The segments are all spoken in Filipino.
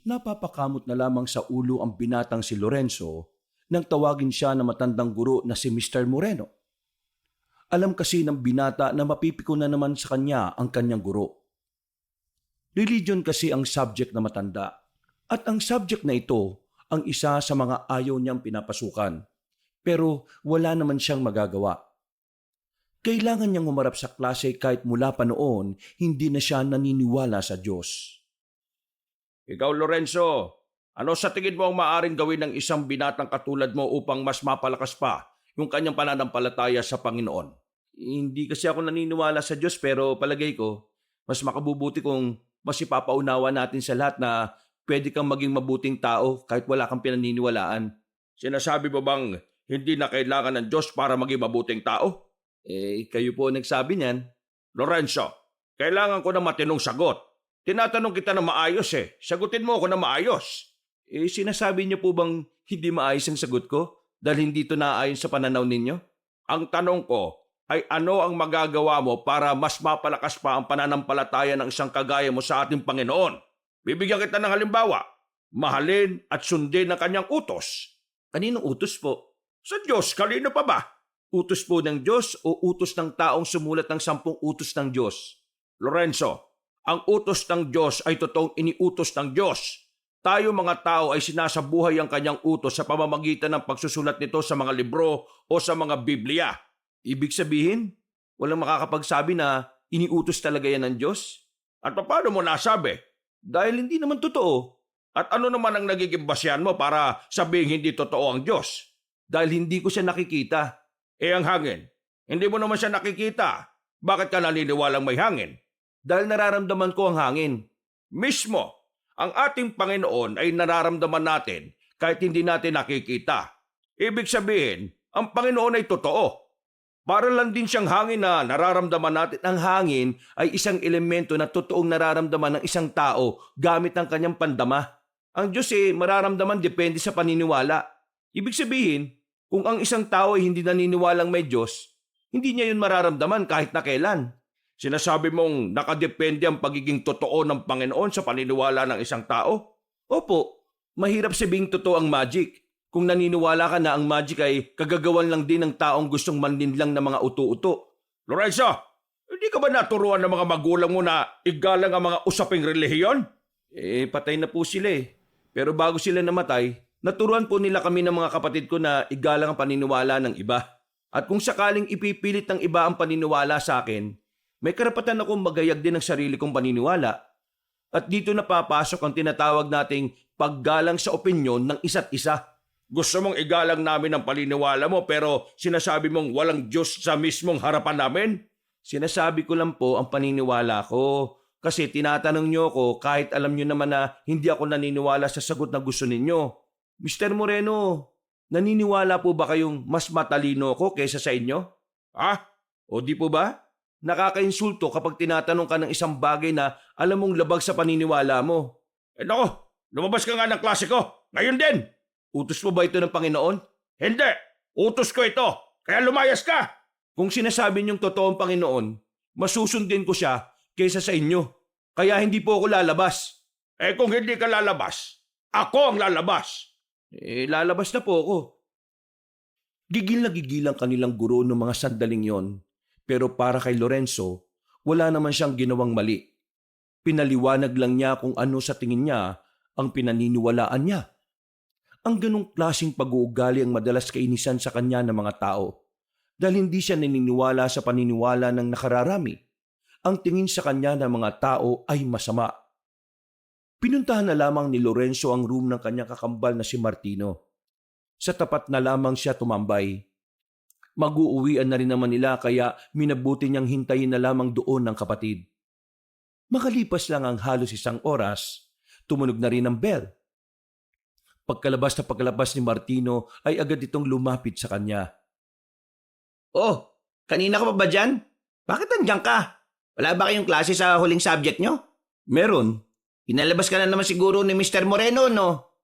Napapakamot na lamang sa ulo ang binatang si Lorenzo nang tawagin siya na matandang guro na si Mr. Moreno. Alam kasi ng binata na mapipiko na naman sa kanya ang kanyang guro. Religion kasi ang subject na matanda at ang subject na ito ang isa sa mga ayaw niyang pinapasukan. Pero wala naman siyang magagawa. Kailangan niyang humarap sa klase kahit mula pa noon hindi na siya naniniwala sa Diyos. Ikaw, Lorenzo, ano sa tingin mo ang maaaring gawin ng isang binatang katulad mo upang mas mapalakas pa yung kanyang pananampalataya sa Panginoon? Hindi kasi ako naniniwala sa Diyos pero palagay ko, mas makabubuti kung mas ipapaunawa natin sa lahat na pwede kang maging mabuting tao kahit wala kang pinaniniwalaan. Sinasabi mo bang hindi na kailangan ng Diyos para maging mabuting tao? Kayo po nagsabi niyan. Lorenzo, kailangan ko ng matinong sagot. Tinatanong kita na maayos Sagutin mo ako na maayos. Sinasabi niyo po bang hindi maayos ang sagot ko dahil hindi ito naayon sa pananaw ninyo? Ang tanong ko ay ano ang magagawa mo para mas mapalakas pa ang pananampalataya ng isang kagaya mo sa ating Panginoon? Bibigyan kita ng halimbawa. Mahalin at sundin ang kanyang utos. Kaninong utos po? Sa Diyos, kanino pa ba? Utos po ng Diyos o utos ng taong sumulat ng 10 utos ng Diyos? Lorenzo, ang utos ng Diyos ay totoong iniutos ng Diyos. Tayo mga tao ay sinasabuhay ang kanyang utos sa pamamagitan ng pagsusulat nito sa mga libro o sa mga Biblia. Ibig sabihin, walang makakapagsabi na iniutos talaga yan ng Diyos? At paano mo nasabi? Dahil hindi naman totoo. At ano naman ang nagiging basyan mo para sabihin hindi totoo ang Diyos? Dahil hindi ko siya nakikita. Ang hangin, hindi mo naman siya nakikita. Bakit ka naniniwalang may hangin? Dahil nararamdaman ko ang hangin. Mismo, ang ating Panginoon ay nararamdaman natin kahit hindi natin nakikita. Ibig sabihin, ang Panginoon ay totoo. Para lang din siyang hangin na nararamdaman natin. Ang hangin ay isang elemento na totoong nararamdaman ng isang tao gamit ang kanyang pandama. Ang Diyos mararamdaman depende sa paniniwala. Ibig sabihin, kung ang isang tao ay hindi naniniwalang may Diyos, hindi niya yun mararamdaman kahit na kailan. Sinasabi mong nakadepende ang pagiging totoo ng Panginoon sa paniniwala ng isang tao? Opo, mahirap sabihing totoo ang magic. Kung naniniwala ka na ang magic ay kagagawan lang din ng taong gustong manlinlang ng mga uto-uto. Lorenzo, hindi ka ba naturuan ng mga magulang mo na igalang ang mga usaping relihiyon? Patay na po sila Pero bago sila namatay, naturuan po nila kami ng mga kapatid ko na igalang ang paniniwala ng iba. At kung sakaling ipipilit ng iba ang paniniwala sa akin, may karapatan akong magayag din ng sarili kong paniniwala. At dito napapasok ang tinatawag nating paggalang sa opinyon ng isa't isa. Gusto mong igalang namin ang paniniwala mo pero sinasabi mong walang Diyos sa mismong harapan namin? Sinasabi ko lang po ang paniniwala ko. Kasi tinatanong niyo ko kahit alam niyo naman na hindi ako naniniwala sa sagot na gusto ninyo. Mr. Moreno, naniniwala po ba kayong mas matalino ko kaysa sa inyo? O di po ba? Nakakainsulto kapag tinatanong ka ng isang bagay na alam mong labag sa paniniwala mo. Nako, lumabas ka nga ng klase ko. Ngayon din. Utos mo ba ito ng Panginoon? Hindi. Utos ko ito. Kaya lumayas ka. Kung sinasabi niyong totoo ang Panginoon, masusundin ko siya kaysa sa inyo. Kaya hindi po ako lalabas. Kung hindi ka lalabas, ako ang lalabas. Lalabas na po ako. Gigil na gigil ang kanilang guro ng mga sandaling yon. Pero para kay Lorenzo, wala naman siyang ginawang mali. Pinaliwanag lang niya kung ano sa tingin niya ang pinaniniwalaan niya. Ang ganong klaseng pag-uugali ang madalas kainisan sa kanya ng mga tao. Dahil hindi siya naniniwala sa paniniwala ng nakararami. Ang tingin sa kanya ng mga tao ay masama. Pinuntahan na lamang ni Lorenzo ang room ng kanyang kakambal na si Martino. Sa tapat na lamang siya tumambay. Mag-uuwian na rin naman nila kaya minabuti niyang hintayin na lamang doon ng kapatid. Makalipas lang ang halos 1 oras, tumunog na rin ang bell. Pagkalabas ni Martino ay agad itong lumapit sa kanya. Oh, kanina ka pa ba dyan? Bakit nandiyan ka? Wala ba kayong klase sa huling subject nyo? Meron. Inalabas ka na naman siguro ni Mr. Moreno, no?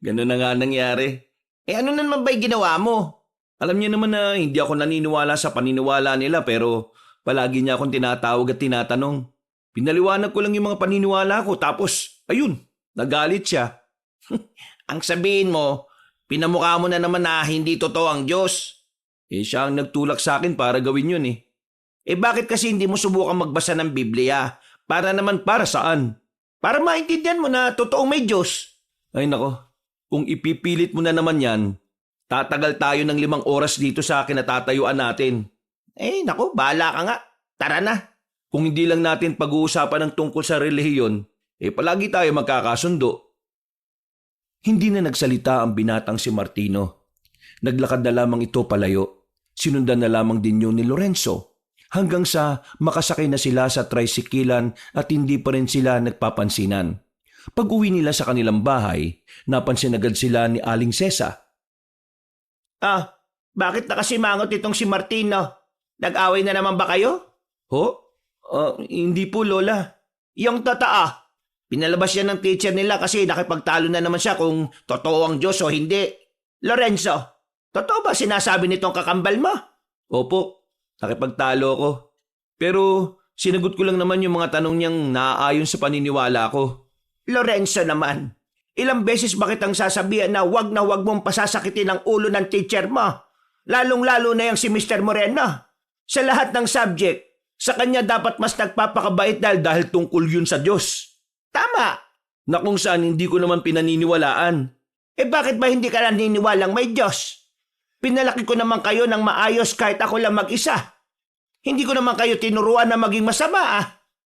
Ganun na nga nangyari. Ano na naman ba'y ginawa mo? Alam niya naman na hindi ako naniniwala sa paniniwala nila pero palagi niya akong tinatawag at tinatanong. Pinaliwanag ko lang yung mga paniniwala ko tapos, ayun, Nagalit siya. Ang sabihin mo, pinamukha mo na naman na hindi totoo ang Diyos. Siya ang nagtulak sa akin para gawin yun eh. Bakit kasi hindi mo subukan magbasa ng Biblia? Para naman Para saan? para maintindihan mo na totoong may Diyos. Ay nako, kung ipipilit mo na naman yan, tatagal tayo ng 5 oras dito sa kinatatayuan natin. Naku, bahala ka nga. Tara na. Kung hindi lang natin pag-uusapan ng tungkol sa relihiyon, palagi tayo magkakasundo. Hindi na nagsalita ang binatang si Martino. Naglakad na lamang ito palayo. Sinundan na lamang din yun ni Lorenzo hanggang sa makasakay na sila sa tricyclean at hindi pa rin sila nagpapansinan. Pag-uwi nila sa kanilang bahay, napansin agad sila ni Aling Sesa. Bakit nakasimangot itong si Martino? Nag-away na naman ba kayo? Hindi po, Lola. Yung totoo. Pinalabas siya ng teacher nila kasi nakipagtalo na naman siya kung totoo ang Diyos o hindi. Lorenzo, totoo ba sinasabi nitong kakambal mo? Opo, nakipagtalo ako. Pero sinagot ko lang naman yung mga tanong niyang naaayon sa paniniwala ko. Lorenzo naman, ilang beses ba kitang sasabihan na wag mong pasasakitin ang ulo ng teacher mo? Lalong-lalo na yung si Mr. Moreno. Sa lahat ng subject, sa kanya dapat mas nagpapakabait dahil tungkol yun sa Diyos. Tama. Na kung saan hindi ko naman pinaniniwalaan. Bakit ba hindi ka naniniwalang may Diyos? Pinalaki ko naman kayo ng maayos kahit ako lang mag-isa. Hindi ko naman kayo tinuruan na maging masama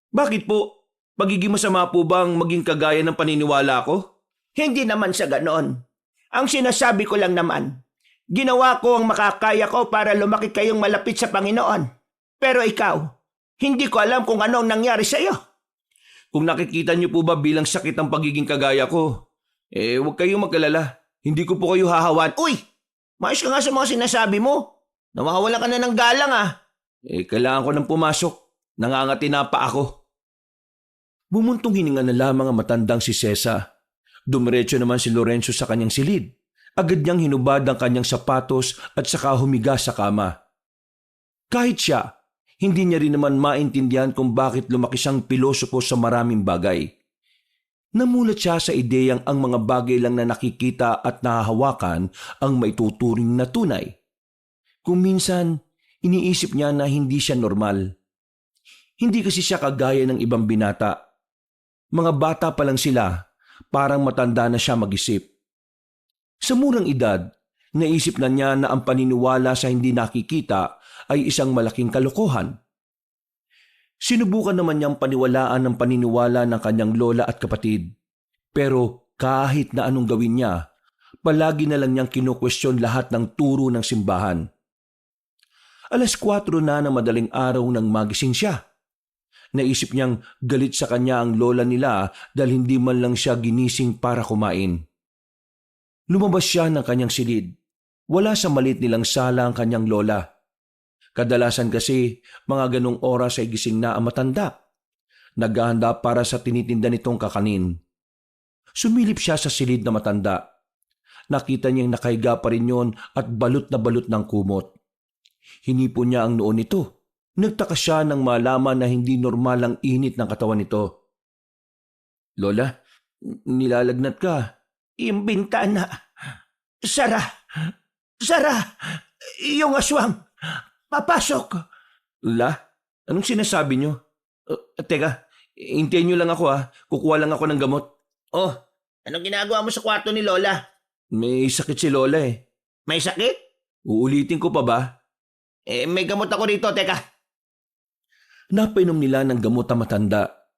Bakit po? Pagiging masama po bang maging kagaya ng paniniwala ko? Hindi naman sa ganoon. Ang sinasabi ko lang naman, ginawa ko ang makakaya ko para lumaki kayong malapit sa Panginoon. Pero ikaw, hindi ko alam kung ano ang nangyari sa iyo. Kung nakikita niyo po ba bilang sakit ang pagiging kagaya ko, huwag kayong magkalala. Hindi ko po kayo hahawan. Uy! Maayos ka nga sa mga sinasabi mo. Nawawala ka na ng galang Kailangan ko nang pumasok. Nangangati na pa ako. Bumuntong hininga na lamang ang matandang si Sesa. Dumiretso naman si Lorenzo sa kanyang silid. Agad niyang hinubad ang kanyang sapatos at saka humiga sa kama. Kahit siya, hindi niya rin naman maintindihan kung bakit lumaki siyang pilosopo sa maraming bagay. Namulat siya sa ideyang ang mga bagay lang na nakikita at nahahawakan ang maituturing na tunay. Kung minsan, iniisip niya na hindi siya normal. Hindi kasi siya kagaya ng ibang binata. Mga bata pa lang sila, parang matanda na siya mag-isip. Sa murang edad, naisip na niya na ang paniniwala sa hindi nakikita ay isang malaking kalokohan. Sinubukan naman niyang paniwalaan ang paniniwala ng kanyang lola at kapatid. Pero kahit na anong gawin niya, palagi na lang niyang kinukwestiyon lahat ng turo ng simbahan. 4:00 na ng madaling araw nang magising siya. Naisip niyang galit sa kanya ang lola nila dahil hindi man lang siya ginising para kumain. Lumabas siya ng kanyang silid. Wala sa maliit nilang sala ang kanyang lola. Kadalasan kasi mga ganong oras ay gising na ang matanda. Naghahanda para sa tinitinda nitong kakanin. Sumilip siya sa silid na matanda. Nakita niyang nakahiga pa rin yon at balot na balot ng kumot. Hinipo niya ang noo nito. Nagtaka siya nang malaman na hindi normal ang init ng katawan nito. Lola, nilalagnat ka. Yung bintana. Sara! Yung aswang! Papasok! La, anong sinasabi niyo? Teka, hintayin niyo lang ako Kukuha lang ako ng gamot. Anong ginagawa mo sa kwarto ni Lola? May sakit si Lola May sakit? Uulitin ko pa ba? May gamot ako rito, teka. Napainom nila ng gamot ang matanda.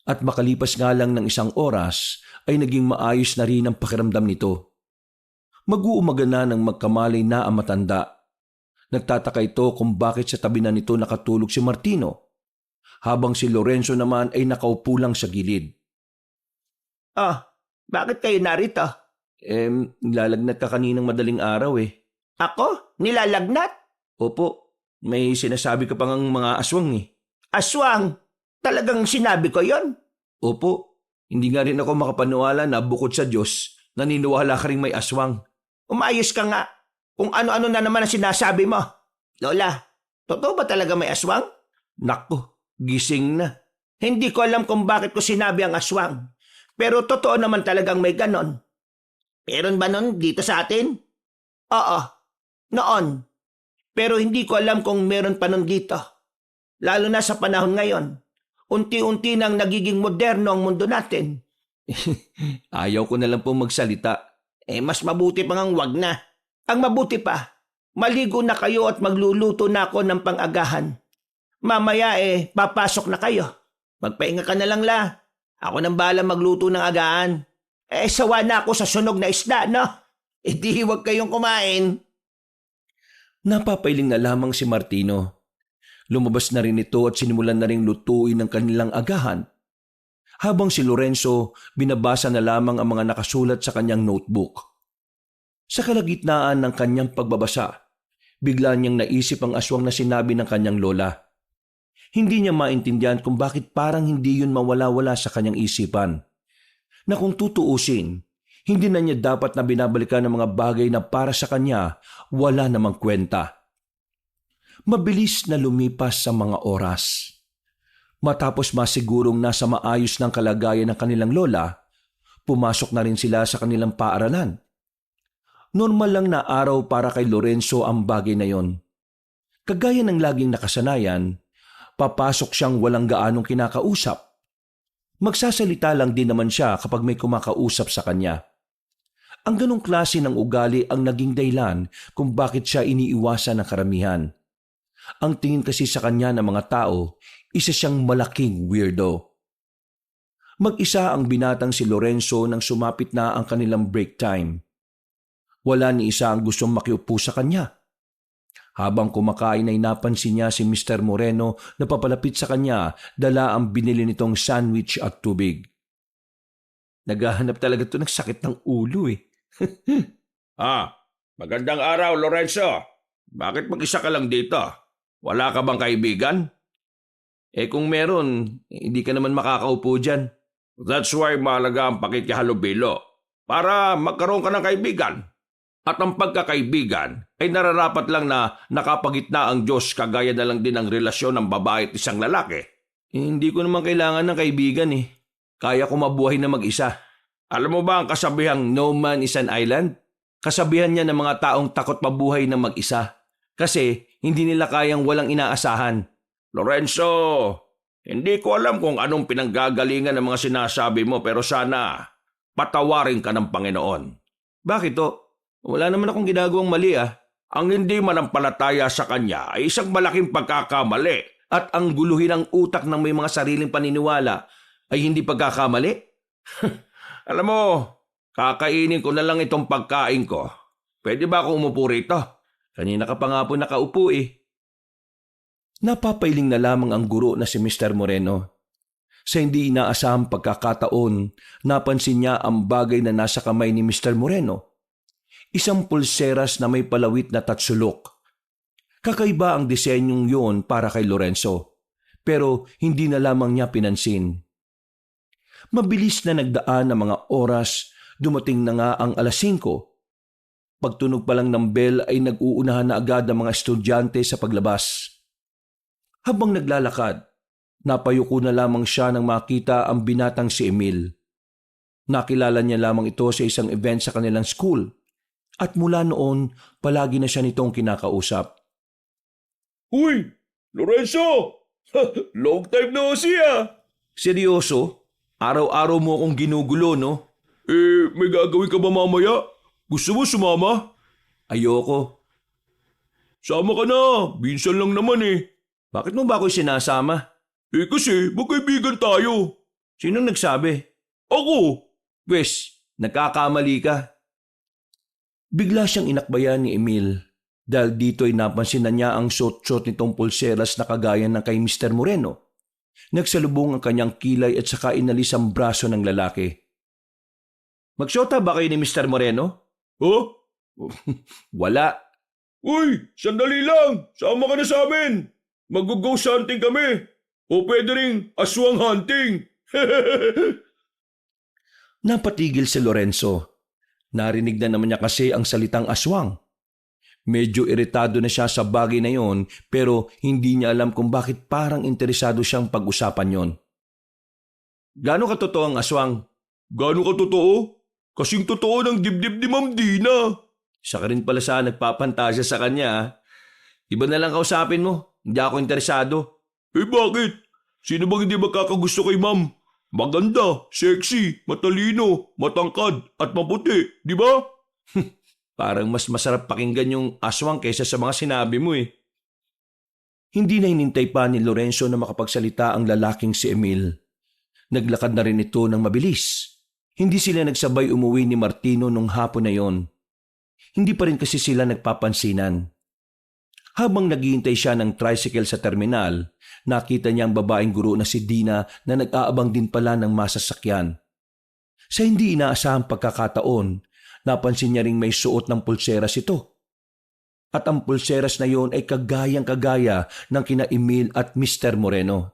At makalipas nga lang ng 1 oras ay naging maayos na rin ang pakiramdam nito. Mag-uumaga na nang magkamalay na ang matanda. Nagtataka ito kung bakit sa tabi na nito nakatulog si Martino, habang si Lorenzo naman ay nakaupo lang sa gilid. Bakit kayo narito? Nilalagnat ka kaninang madaling araw Ako? Nilalagnat? Opo, may sinasabi ka pang mga aswang Aswang? Talagang sinabi ko yon? Opo, hindi nga rin ako makapaniwala na bukod sa Diyos, naniniwala ka rin may aswang. Umayos ka nga. Kung ano-ano na naman ang sinasabi mo. Lola, totoo ba talaga may aswang? Nako, gising na. Hindi ko alam kung bakit ko sinabi ang aswang. Pero totoo naman talagang may ganon. Meron ba nun dito sa atin? Oo, noon. Pero hindi ko alam kung meron pa nun dito. Lalo na sa panahon ngayon. Unti-unti nang nagiging moderno ang mundo natin. Ayaw ko na lang pong magsalita. Mas mabuti pang ang wag na. Ang mabuti pa, maligo na kayo at magluluto na ako ng pang-agahan. Mamaya papasok na kayo. Magpahinga ka na lang la. Ako nang bahala magluto ng agahan. Sawa na ako sa sunog na isda, no? Di huwag kayong kumain. Napapailing na lamang si Martino. Lumabas na rin ito at sinimulan na rin lutuin ng kanilang agahan. Habang si Lorenzo, binabasa na lamang ang mga nakasulat sa kanyang notebook. Sa kalagitnaan ng kanyang pagbabasa, bigla niyang naisip ang aswang na sinabi ng kanyang lola. Hindi niya maintindihan kung bakit parang hindi yun mawala-wala sa kanyang isipan. Na kung tutuusin, hindi na niya dapat na binabalikan ng mga bagay na para sa kanya wala namang kwenta. Mabilis na lumipas sa mga oras. Matapos masigurong nasa maayos ng kalagayan ng kanilang lola, pumasok na rin sila sa kanilang paaralan. Normal lang na araw para kay Lorenzo ang bagay na yon. Kagaya ng laging nakasanayan, papasok siyang walang gaanong kinakausap. Magsasalita lang din naman siya kapag may kumakausap sa kanya. Ang ganong klase ng ugali ang naging dahilan kung bakit siya iniiwasan ng karamihan. Ang tingin kasi sa kanya ng mga tao, isa siyang malaking weirdo. Mag-isa ang binatang si Lorenzo nang sumapit na ang kanilang break time. Wala ni isa ang gustong makiupo sa kanya. Habang kumakain ay napansin niya si Mr. Moreno na papalapit sa kanya, dala ang binili nitong sandwich at tubig. Naghahanap talaga ito ng sakit ng ulo Magandang araw, Lorenzo. Bakit mag-isa ka lang dito? Wala ka bang kaibigan? Kung meron, hindi ka naman makakaupo dyan. That's why mahalaga ang pakikihalubilo para magkaroon ka ng kaibigan. At ang pagkakaibigan ay nararapat lang na nakapagitna ang Diyos kagaya na lang din ang relasyon ng babae at isang lalaki. Hindi ko naman kailangan ng kaibigan Kaya ko mabuhay na mag-isa. Alam mo ba ang kasabihang No man is an island? Kasabihan niya ng mga taong takot mabuhay na mag-isa. Kasi hindi nila kayang walang inaasahan. Lorenzo, hindi ko alam kung anong pinanggagalingan ng mga sinasabi mo pero sana patawarin ka ng Panginoon. Bakit to? Wala naman akong ginagawang mali Ang hindi manampalataya sa Kanya ay isang malaking pagkakamali. At ang guluhin ng utak ng may mga sariling paniniwala ay hindi pagkakamali? Alam mo, kakainin ko na lang itong pagkain ko. Pwede ba ako umupo rito? Kanina ka pa nga po nakaupo Napapailing na lamang ang guro na si Mr. Moreno. Sa hindi inaasahang pagkakataon, napansin niya ang bagay na nasa kamay ni Mr. Moreno. Isang pulseras na may palawit na tatsulok. Kakaiba ang disenyong yon para kay Lorenzo, pero hindi na lamang niya pinansin. Mabilis na nagdaan ang mga oras, dumating na nga ang 5:00. Pagtunog pa lang ng bell ay nag-uunahan na agad ang mga estudyante sa paglabas. Habang naglalakad, napayuko na lamang siya nang makita ang binatang si Emil. Nakilala niya lamang ito sa isang event sa kanilang school at mula noon palagi na siya nitong kinakausap. Uy, Lorenzo! Long time no see Seryoso? Araw-araw mo akong ginugulo, no? May gagawin ka ba mamaya? Gusto mo sumama? Ayoko. Sama ka na, minsan lang naman Bakit mo ba ako sinasama? Kasi magkaibigan tayo. Sino nagsabi? Ako! Wes, nagkakamali ka. Bigla siyang inakbayan ni Emil dahil dito ay napansin na niya ang suot-suot nitong pulseras na kagaya ng kay Mr. Moreno. Nagsalubong ang kanyang kilay at saka inalis ang braso ng lalaki. Magsyota ba kayo ni Mr. Moreno? Wala. Uy, sandali lang! Sama ka na sa amin! Mag-ghost hunting kami! O pwede ring aswang hunting! Napatigil si Lorenzo. Narinig na naman niya kasi ang salitang aswang. Medyo iritado na siya sa bagay na yon pero hindi niya alam kung bakit parang interesado siyang pag-usapan yon. Gaano katotoo ang aswang? Gaano ka totoo? Kasing totoo ng dibdib ni Ma'am Dina. Siya ka rin pala sa nagpapantasya sa kanya. Ah. Iba na lang kausapin mo. Hindi ako interesado. Eh bakit? Sino bang hindi magkakagusto kay Ma'am? Maganda, sexy, matalino, matangkad, at maputi, di ba? Parang mas masarap pakinggan yung aswang kaysa sa mga sinabi mo eh. Hindi na hinintay pa ni Lorenzo na makapagsalita ang lalaking si Emil. Naglakad na rin ito ng mabilis. Hindi sila nagsabay umuwi ni Martino nung hapon na yon. Hindi pa rin kasi sila nagpapansinan. Habang naghihintay siya ng tricycle sa terminal, nakita niya ang babaeng guro na si Dina na nag-aabang din pala ng masasakyan. Sa hindi inaasahang pagkakataon, napansin niya ring may suot ng pulseras ito. At ang pulseras na yon ay kagayang-kagaya ng kina Emil at Mr. Moreno.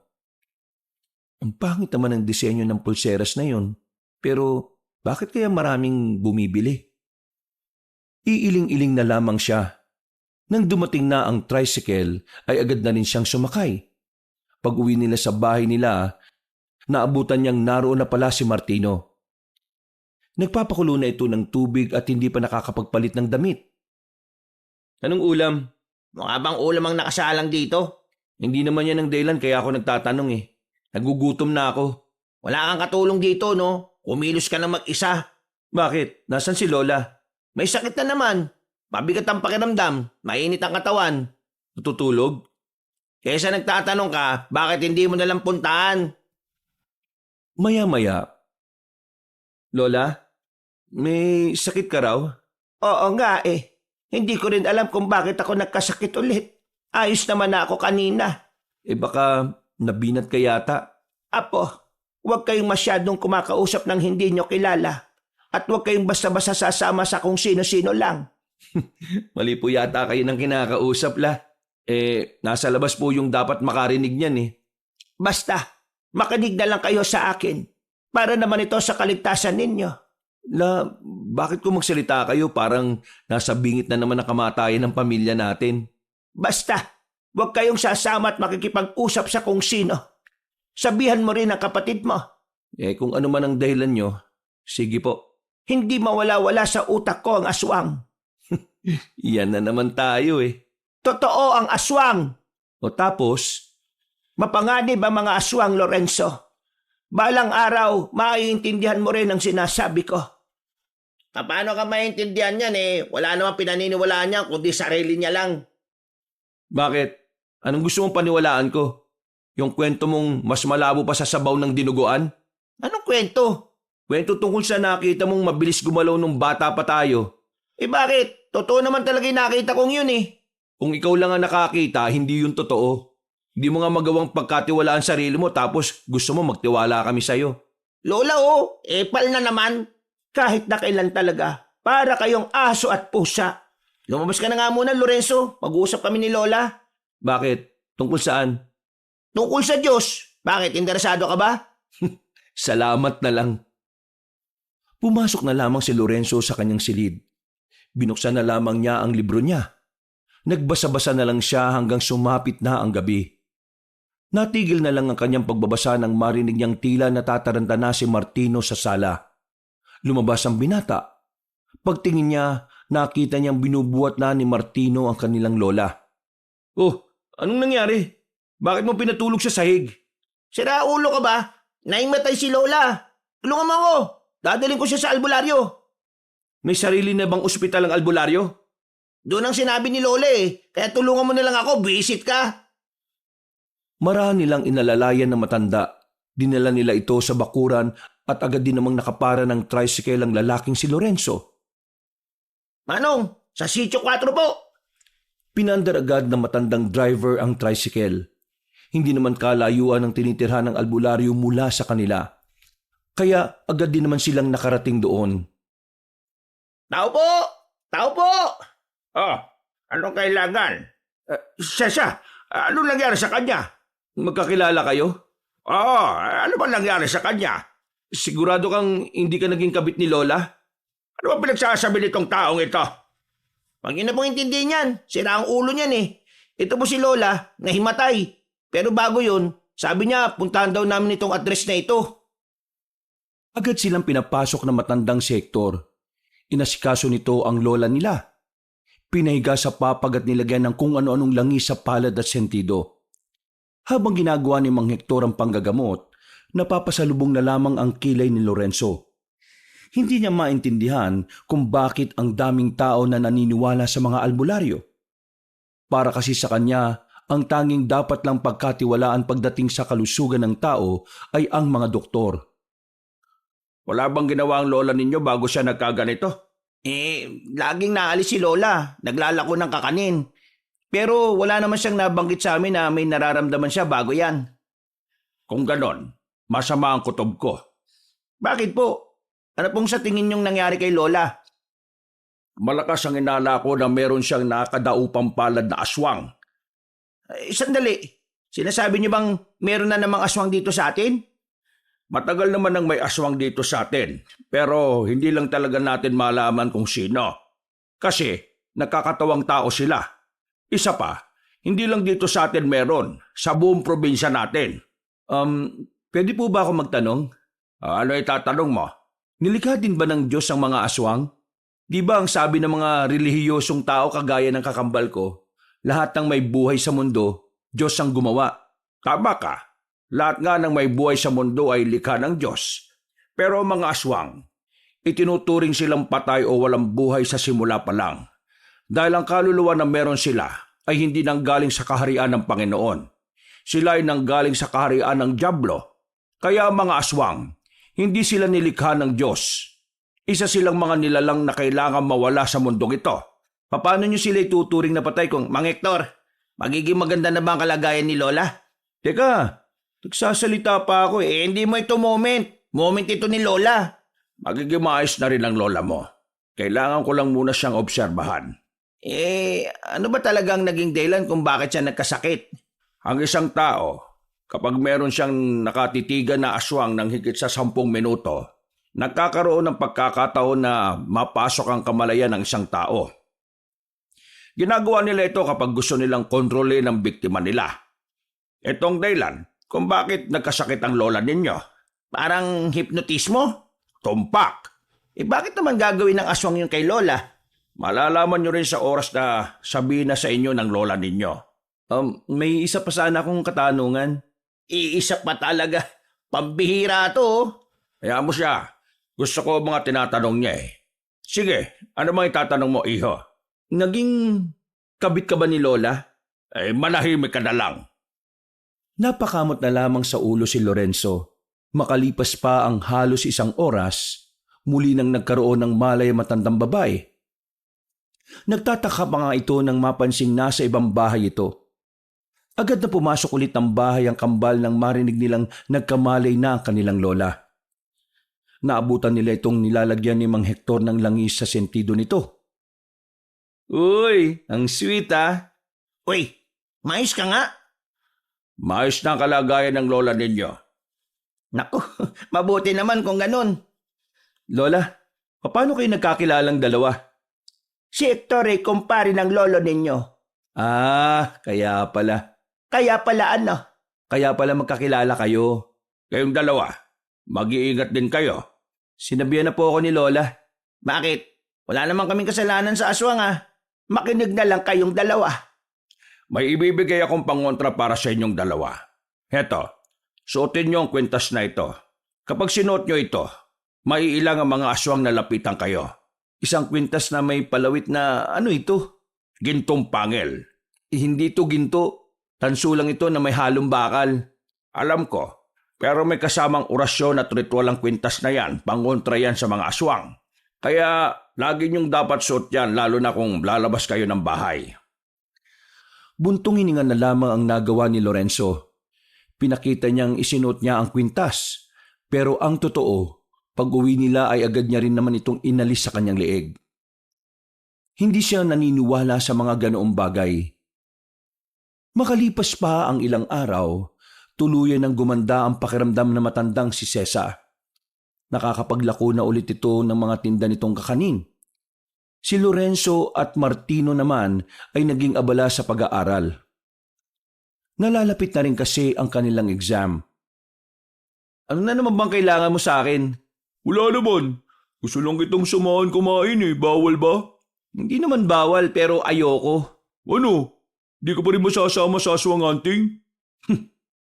Ang pangit naman ang disenyo ng pulseras na yon, pero bakit kaya maraming bumibili? Iiling-iling na lamang siya. Nang dumating na ang tricycle ay agad na rin siyang sumakay. Pag uwi nila sa bahay nila, naabutan niyang naroon na pala si Martino. Nagpapakulo na ito ng tubig at hindi pa nakakapagpalit ng damit. Anong ulam? Mukha bang ulam ang nakasalang dito? Hindi naman yan ang dahilan kaya ako nagtatanong eh. Nagugutom na ako. Wala kang katulong dito, no? Kumilos ka na mag-isa. Bakit? Nasaan si Lola? May sakit na naman. Mabigat ang pakiramdam. Mainit ang katawan. Natutulog? Kesa nagtatanong ka, bakit hindi mo nalang puntahan? Maya-maya. Lola, may sakit ka raw? Oo nga eh. Hindi ko rin alam kung bakit ako nagkasakit ulit. Ayos naman na ako kanina. Eh baka nabinat ka yata. Apo, huwag kayong masyadong kumakausap ng hindi nyo kilala. At huwag kayong basta-basta sasama sa kung sino-sino lang. Mali po yata kayo ng kinakausap la. Eh, nasa labas po yung dapat makarinig niyan eh. Basta, makinig na lang kayo sa akin. Para naman ito sa kaligtasan ninyo. La, bakit kung magsalita kayo parang nasa bingit na naman ang kamatayan ng pamilya natin? Basta, huwag kayong sasama at makikipag-usap sa kung sino. Sabihan mo rin ang kapatid mo. Eh kung ano man ang dahilan nyo, sige po. Hindi mawala-wala sa utak ko ang aswang. Yan na naman tayo eh. Totoo ang aswang. O tapos, Mapanganib ang mga aswang, Lorenzo. Balang araw, maiintindihan mo rin ang sinasabi ko. Paano ka maiintindihan yan eh? Wala namang pinaniniwalaan niya kundi sarili niya lang. bakit? Anong gusto mong paniwalaan ko? Yung kwento mong mas malabo pa sa sabaw ng dinuguan? Anong kwento? Kwento tungkol sa nakita mong mabilis gumalaw nung bata pa tayo. Eh bakit? Totoo naman talaga yung nakita kong yun eh. Kung ikaw lang ang nakakita, hindi yun totoo. Hindi mo nga magawang pagkatiwalaan sarili mo tapos gusto mo magtiwala kami sa'yo. Lola oh, epal na naman. Kahit na kailan talaga, para kayong aso at pusa. Lumabas ka na nga muna, Lorenzo. Mag-uusap kami ni Lola. Bakit? Tungkol saan? Tungkol sa Diyos. Bakit? Interesado ka ba? Salamat na lang. Pumasok na lamang si Lorenzo sa kanyang silid. Binuksan na lamang niya ang libro niya. Nagbasa-basa na lang siya hanggang sumapit na ang gabi. Natigil na lang ang kanyang pagbabasa nang marinig niyang tila natataranta na si Martino sa sala. Lumabas ang binata. Pagtingin niya, nakita niyang binubuhat na ni Martino ang kanilang lola. Oh, anong nangyari? Bakit mo pinatulog sa sahig? Sira ulo ka ba? Naingmatay si Lola. Tulungan mo ako. Dadaling ko siya sa albularyo. May sarili na bang ospital ang albularyo? Doon ang sinabi ni Lola eh. Kaya tulungan mo na lang ako. Visit ka. Marami nilang inalalayan na matanda. Dinala nila ito sa bakuran at agad din namang nakapara ng tricycle ang lalaking si Lorenzo. Manong, sa Sitio 4 po. Pinandar agad ng matandang driver ang tricycle. Hindi naman kalayuan ang tinitirhan ng albularyo mula sa kanila. Kaya agad din naman silang nakarating doon. Tao po! Tao po! Ah, anong kailangan? Siya. Ano nangyari sa kanya? Magkakilala kayo? Ano ba nangyari sa kanya? Sigurado kang hindi ka naging kabit ni Lola? Ano ba pinagsasabi nitong taong ito? Huwag niyo na pong intindihin yan. Sira ang ulo niyan eh. Ito po si Lola, nahimatay. Pero bago yun, sabi niya puntahan daw namin itong address na ito. Agad silang pinapasok ng matandang si Hector. Inasikaso nito ang lola nila. Pinahiga sa papag at nilagyan ng kung ano-anong langis sa palad at sentido. Habang ginagawa ni Mang Hector ang panggagamot, napapasalubong na lamang ang kilay ni Lorenzo. Hindi niya maintindihan kung bakit ang daming tao na naniniwala sa mga albularyo. Para kasi sa kanya, ang tanging dapat lang pagkatiwalaan pagdating sa kalusugan ng tao ay ang mga doktor. Wala bang ginawa ang lola ninyo bago siya nagkaganito? Laging naalis si Lola. Naglalako ng kakanin. Pero wala naman siyang nabanggit sa amin na may nararamdaman siya bago yan. Kung ganon, masama ang kutob ko. Bakit po? Ano pong sa tingin niyong nangyari kay Lola? Malakas ang inala ko na meron siyang nakadaupang palad na aswang. Sandali. Sinasabi niyo bang meron na namang aswang dito sa atin? Matagal naman nang may aswang dito sa atin, pero hindi lang talaga natin malaman kung sino. Kasi nakakatawang tao sila. Isa pa, hindi lang dito sa atin meron, sa buong probinsya natin. Pwede po ba ako magtanong? Ano itatanong mo? Nilikha din ba ng Diyos ang mga aswang? Di ba ang sabi ng mga relihiyosong tao kagaya ng kakambal ko, lahat ng may buhay sa mundo, Diyos ang gumawa? Tama ka. Lahat nga ng may buhay sa mundo ay likha ng Diyos. Pero ang mga aswang, itinuturing silang patay o walang buhay sa simula pa lang. Dahil ang kaluluwa na meron sila ay hindi nanggaling sa kaharian ng Panginoon. Sila ay nanggaling sa kaharian ng Diablo. Kaya ang mga aswang, hindi sila nilikha ng Diyos. Isa silang mga nilalang na kailangan mawala sa mundong ito. Paano niyo sila ituturing na patay kung, Mang Hector, magiging maganda na ba ang kalagayan ni Lola? Teka, nagsasalita pa ako eh. Hindi mo ito moment. Moment ito ni Lola. Magiging maayos na rin ang lola mo. Kailangan ko lang muna siyang obserbahan. Ano ba talagang naging dahilan kung bakit siya nagkasakit? Ang isang tao, kapag meron siyang nakatitigan na aswang ng higit sa 10 minuto, nagkakaroon ng pagkakataon na mapasok ang kamalayan ng isang tao. Ginagawa nila ito kapag gusto nilang kontrolin ang biktima nila. Itong dahilan kung bakit nagkasakit ang lola ninyo. Parang hipnotismo? Tumpak! Bakit naman gagawin ng aswang yung kay Lola? Malalaman nyo rin sa oras na sabihin na sa inyo ng lola ninyo. May isa pa sana akong katanungan. Iisa pa talaga. Pambihira to. Hayaan mo siya. Gusto ko mga tinatanong niya eh. Sige, ano mang itatanong mo, iho? Naging kabit ka ba ni Lola? Manahimik ka na lang. Napakamot na lamang sa ulo si Lorenzo. Makalipas pa ang halos 1 oras, muli nang nagkaroon ng malay matandang babae. Nagtataka pa nga ito nang mapansing nasa ibang bahay ito. Agad na pumasok ulit ng bahay ang kambal nang marinig nilang nagkamalay na ang kanilang lola. Naabutan nila itong nilalagyan ni Mang Hector ng langis sa sentido nito. Uy, ang sweet ah. Uy, mais ka nga. Maayos na ang kalagayan ng lola ninyo. Naku, mabuti naman kung ganun. Lola, paano kayo nagkakilalang dalawa? Si Hector ay kumpare ng lolo ninyo. Kaya pala. Kaya pala ano? Kaya pala magkakilala kayo. Kayong dalawa, mag-iingat din kayo. Sinabihan na po ako ni Lola. Bakit? Wala naman kaming kasalanan sa aswang ah. Makinig na lang kayong dalawa. May ibibigay akong pangontra para sa inyong dalawa. Heto, suotin niyo ang kwintas na ito. Kapag sinuot niyo ito, maiilang ang mga aswang na lapitan kayo. Isang kwintas na may palawit na ano ito? Gintong pangil. Hindi to ginto. Tanso lang ito na may halong bakal. Alam ko, pero may kasamang orasyon at ritual ang kwintas na yan, pangontra yan sa mga aswang. Kaya lagi niyong dapat suot yan lalo na kung lalabas kayo ng bahay. Buntong hininga na lamang ang nagawa ni Lorenzo. Pinakita niyang isinuot niya ang kwintas. Pero ang totoo, pag-uwi nila ay agad niya rin naman itong inalis sa kanyang leeg. Hindi siya naniniwala sa mga ganoong bagay. Makalipas pa ang ilang araw, tuluyan ng gumanda ang pakiramdam na matandang si Cesa. Nakakapaglako na ulit ito ng mga tinda nitong kakanin. Si Lorenzo at Martino naman ay naging abala sa pag-aaral. Nalalapit na rin kasi ang kanilang exam. Ano na naman bang kailangan mo sa akin? Wala naman. Gusto lang kitang samahan kumain eh. Bawal ba? Hindi naman bawal pero ayoko. Ano? Di ka pa rin masasama sa aswang hunting?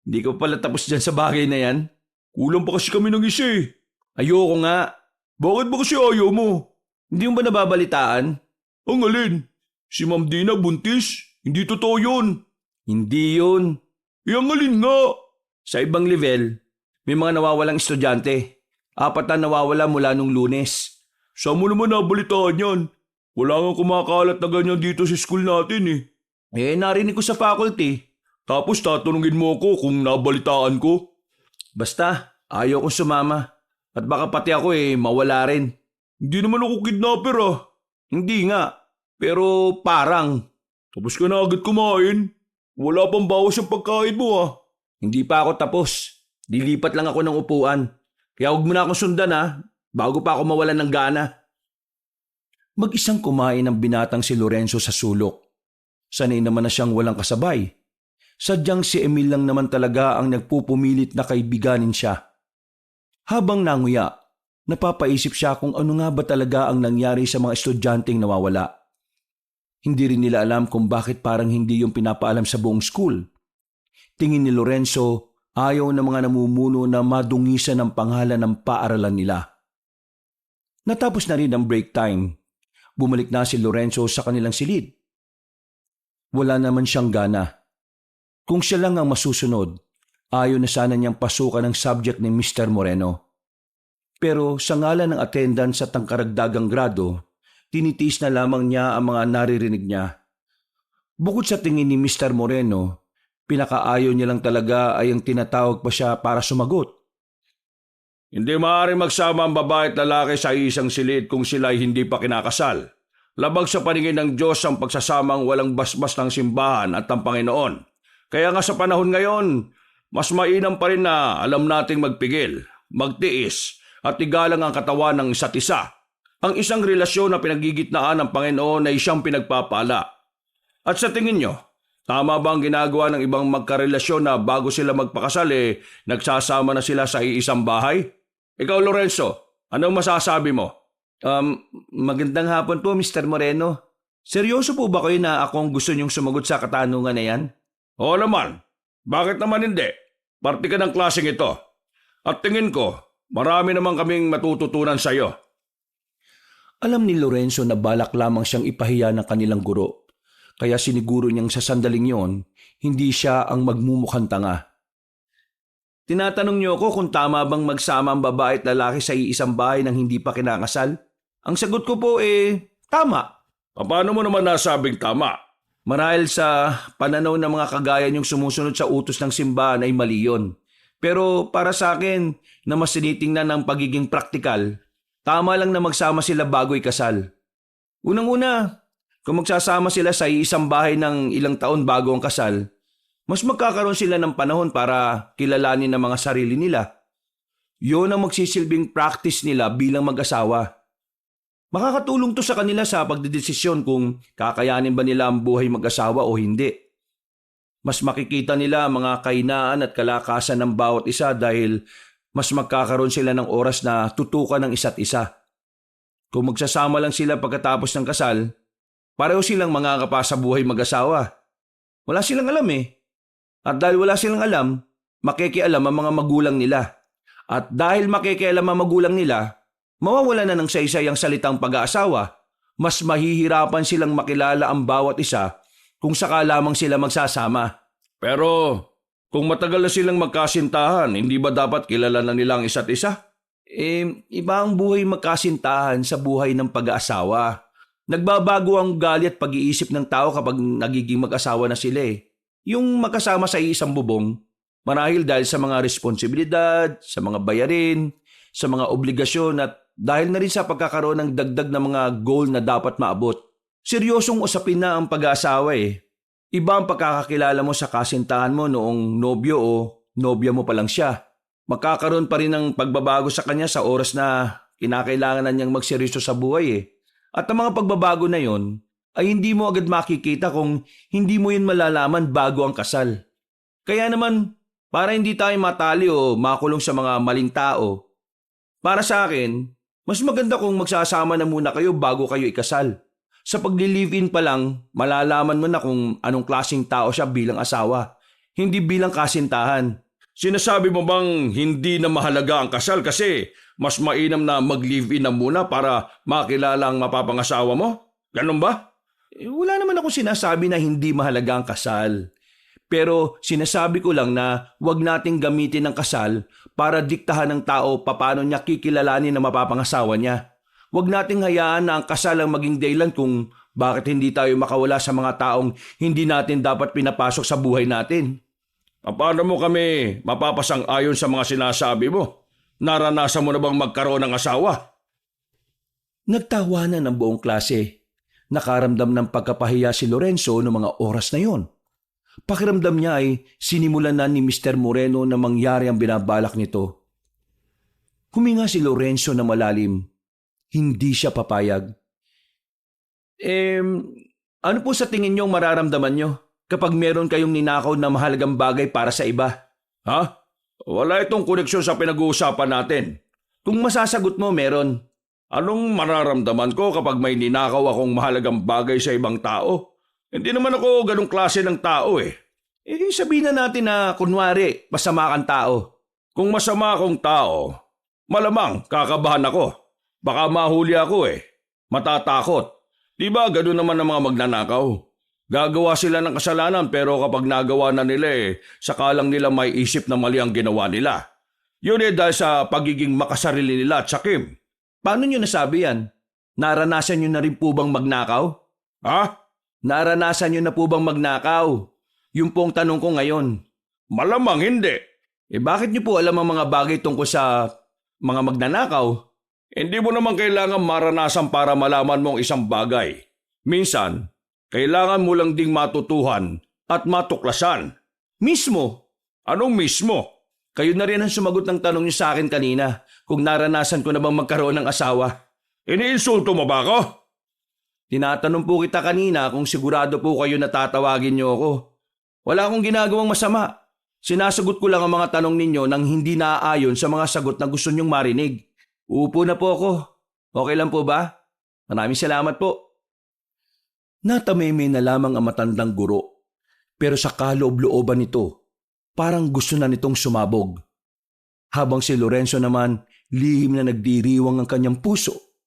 Hindi ko pala tapos dyan sa bagay na yan. Kulang pa kasi kami ng isa eh. Ayoko nga. Bakit ba kasi ayaw mo? Hindi mo ba nababalitaan? Ang alin? Si Ma'am Dina buntis? Hindi totoo yun. Hindi yun. Ang alin nga? Sa ibang level, may mga nawawalang estudyante. 4 na nawawala mula nung Lunes. Saan mo naman nabalitaan yan? Wala nga kumakalat na ganyan dito sa school natin eh. Narinig ko sa faculty. Tapos tatanungin mo ko kung nabalitaan ko. Basta, ayaw kong sumama. At baka pati ako mawala rin. Hindi naman ako kidnapper ah. Hindi nga. Pero parang. Tapos ka na agad kumain. Wala pang bawas yung pagkain mo ah. Hindi pa ako tapos. Dilipat lang ako ng upuan. Kaya huwag mo na akong sundan bago pa ako mawalan ng gana. Mag-isang kumain ng binatang si Lorenzo sa sulok. Sanay naman na siyang walang kasabay. Sadyang si Emil lang naman talaga ang nagpupumilit na kaibiganin siya. Habang nanguya, napapaisip siya kung ano nga ba talaga ang nangyari sa mga estudyanteng nawawala. Hindi rin nila alam kung bakit parang hindi yung pinapaalam sa buong school. Tingin ni Lorenzo, ayaw ng mga namumuno na madungisan ang pangalan ng paaralan nila. Natapos na rin ang break time. Bumalik na si Lorenzo sa kanilang silid. Wala naman siyang gana. Kung siya lang ang masusunod, ayaw na sana niyang pasukan ang subject ni Mr. Moreno. Pero sa ngalan ng attendance at ang karagdagang grado, tinitiis na lamang niya ang mga naririnig niya. Bukod sa tingin ni Mr. Moreno, pinakaayaw niya lang talaga ay ang tinatawag pa siya para sumagot. Hindi maaaring magsama ang babae at lalaki sa isang silid kung sila ay hindi pa kinakasal. Labag sa paningin ng Diyos ang pagsasamang walang basbas ng simbahan at ng Panginoon. Kaya nga sa panahon ngayon, mas mainam pa rin na alam nating magpigil, magtiis at igalang ang katawan ng isa't isa. Ang isang relasyon na pinagigitnaan ng Panginoon ay siyang pinagpapala. At sa tingin nyo, tama ba ang ginagawa ng ibang magkarelasyon na bago sila magpakasal nagsasama na sila sa iisang bahay? Ikaw Lorenzo, anong masasabi mo? Magandang hapon po Mr. Moreno. Seryoso po ba kayo na akong gusto niyong sumagot sa katanungan na yan? Oo naman. Bakit naman hindi? Parte ka ng klaseng ito. At tingin ko, marami naman kaming matututunan sa iyo. Alam ni Lorenzo na balak lamang siyang ipahiya ng kanilang guro. Kaya siniguro niyang sa sandaling yon, hindi siya ang magmumukhang tanga. Tinatanong niyo ako kung tama bang magsama ang babae at lalaki sa iisang bahay nang hindi pa kinakasal? Ang sagot ko po tama. Paano mo naman nasabing tama? Marahil sa pananaw ng mga kagaya niyong sumusunod sa utos ng simbahan ay mali yun. Pero para sa akin, na mas tinitingnan ng pagiging praktikal, tama lang na magsama sila bago ikasal. Unang-una, kung magsasama sila sa isang bahay ng ilang taon bago ang kasal, mas magkakaroon sila ng panahon para kilalanin ang mga sarili nila. Yun ang magsisilbing practice nila bilang mag-asawa. Makakatulong to sa kanila sa pagdedesisyon kung kakayanin ba nila ang buhay mag-asawa o hindi. Mas makikita nila ang mga kahinaan at kalakasan ng bawat isa dahil mas magkakaroon sila ng oras na tutukan ng isa't isa. Kung magsasama lang sila pagkatapos ng kasal, pareho silang mangangapa sa buhay mag-asawa. Wala silang alam At dahil wala silang alam, makikialam ang mga magulang nila. At dahil makikialam ang magulang nila, mawawala na ng saysay ang salitang pag-aasawa. Mas mahihirapan silang makilala ang bawat isa kung saka lamang sila magsasama. Pero kung matagal na silang magkasintahan, hindi ba dapat kilala na nila ang isa't isa? Iba ang buhay magkasintahan sa buhay ng pag-aasawa. Nagbabago ang ugali at pag-iisip ng tao kapag nagiging mag-asawa na sila Yung magkasama sa isang bubong, marahil dahil sa mga responsibilidad, sa mga bayarin, sa mga obligasyon at dahil na rin sa pagkakaroon ng dagdag na mga goal na dapat maabot. Seryosong usapin na ang pag-aasawa Iba ang pagkakakilala mo sa kasintahan mo noong nobyo o nobya mo pa lang siya. Magkakaroon pa rin ng pagbabago sa kanya sa oras na kinakailangan na niyang magseryoso sa buhay At ang mga pagbabago na yon ay hindi mo agad makikita kung hindi mo yun malalaman bago ang kasal. Kaya naman, para hindi tayo matali o makulong sa mga maling tao, Para sa akin, mas maganda kung magsasama na muna kayo bago kayo ikasal. Sa pagli-live-in pa lang, malalaman mo na kung anong klaseng tao siya bilang asawa, hindi bilang kasintahan. Sinasabi mo bang hindi na mahalaga ang kasal kasi mas mainam na mag-live-in na muna para makilala ang mapapangasawa mo? Ganun ba? Wala naman akong sinasabi na hindi mahalaga ang kasal. Pero sinasabi ko lang na huwag nating gamitin ang kasal para diktahan ng tao paano niya kikilalanin na mapapangasawa niya. Huwag nating hayaan na ang kasal ang maging dahilan kung bakit hindi tayo makawala sa mga taong hindi natin dapat pinapasok sa buhay natin. Paano mo kami mapapasang-ayon sa mga sinasabi mo? Naranasan mo na bang magkaroon ng asawa? Nagtawanan ng buong klase. Nakaramdam ng pagkapahiya si Lorenzo noong mga oras na yon. Pakiramdam niya ay sinimulan na ni Mr. Moreno na mangyari ang binabalak nito. Huminga si Lorenzo na malalim. Hindi siya papayag. Ano po sa tingin niyo ang mararamdaman niyo kapag meron kayong ninakaw na mahalagang bagay para sa iba? Ha? Wala itong koneksyon sa pinag-uusapan natin. Kung masasagot mo, meron. Anong mararamdaman ko kapag may ninakaw akong mahalagang bagay sa ibang tao? Hindi naman ako ganong klase ng tao eh. Sabihin na natin na kunwari, masama kang tao. Kung masama akong tao, malamang kakabahan ako. Baka mahuli ako eh. Matatakot. Di ba gano'n naman ang mga magnanakaw? Gagawa sila ng kasalanan pero kapag nagawa na nila saka lang nila may isip na mali ang ginawa nila. Yun dahil sa pagiging makasarili nila at sakim. Paano nyo nasabi yan? Naranasan nyo na rin po bang magnakaw? Ha? Naranasan nyo na po bang magnakaw? Yung pong tanong ko ngayon. Malamang hindi. Bakit nyo po alam ang mga bagay tungkol sa mga magnanakaw? Hindi mo naman kailangan maranasan para malaman mong isang bagay. Minsan, kailangan mo lang ding matutuhan at matuklasan. Mismo? Anong mismo? Kayo na rin ang sumagot ng tanong niyo sa akin kanina kung naranasan ko na bang magkaroon ng asawa. Iniinsulto mo ba ako? Tinatanong po kita kanina kung sigurado po kayo na tatawagin niyo ako. Wala akong ginagawang masama. Sinasagot ko lang ang mga tanong ninyo nang hindi naaayon sa mga sagot na gusto niyong marinig. Uupo na po ako. Okay lang po ba? Maraming salamat po. Natameme na lamang ang matandang guro. Pero sa kaloob-looban nito, parang gusto na nitong sumabog. Habang si Lorenzo naman, lihim na nagdiriwang ang kanyang puso.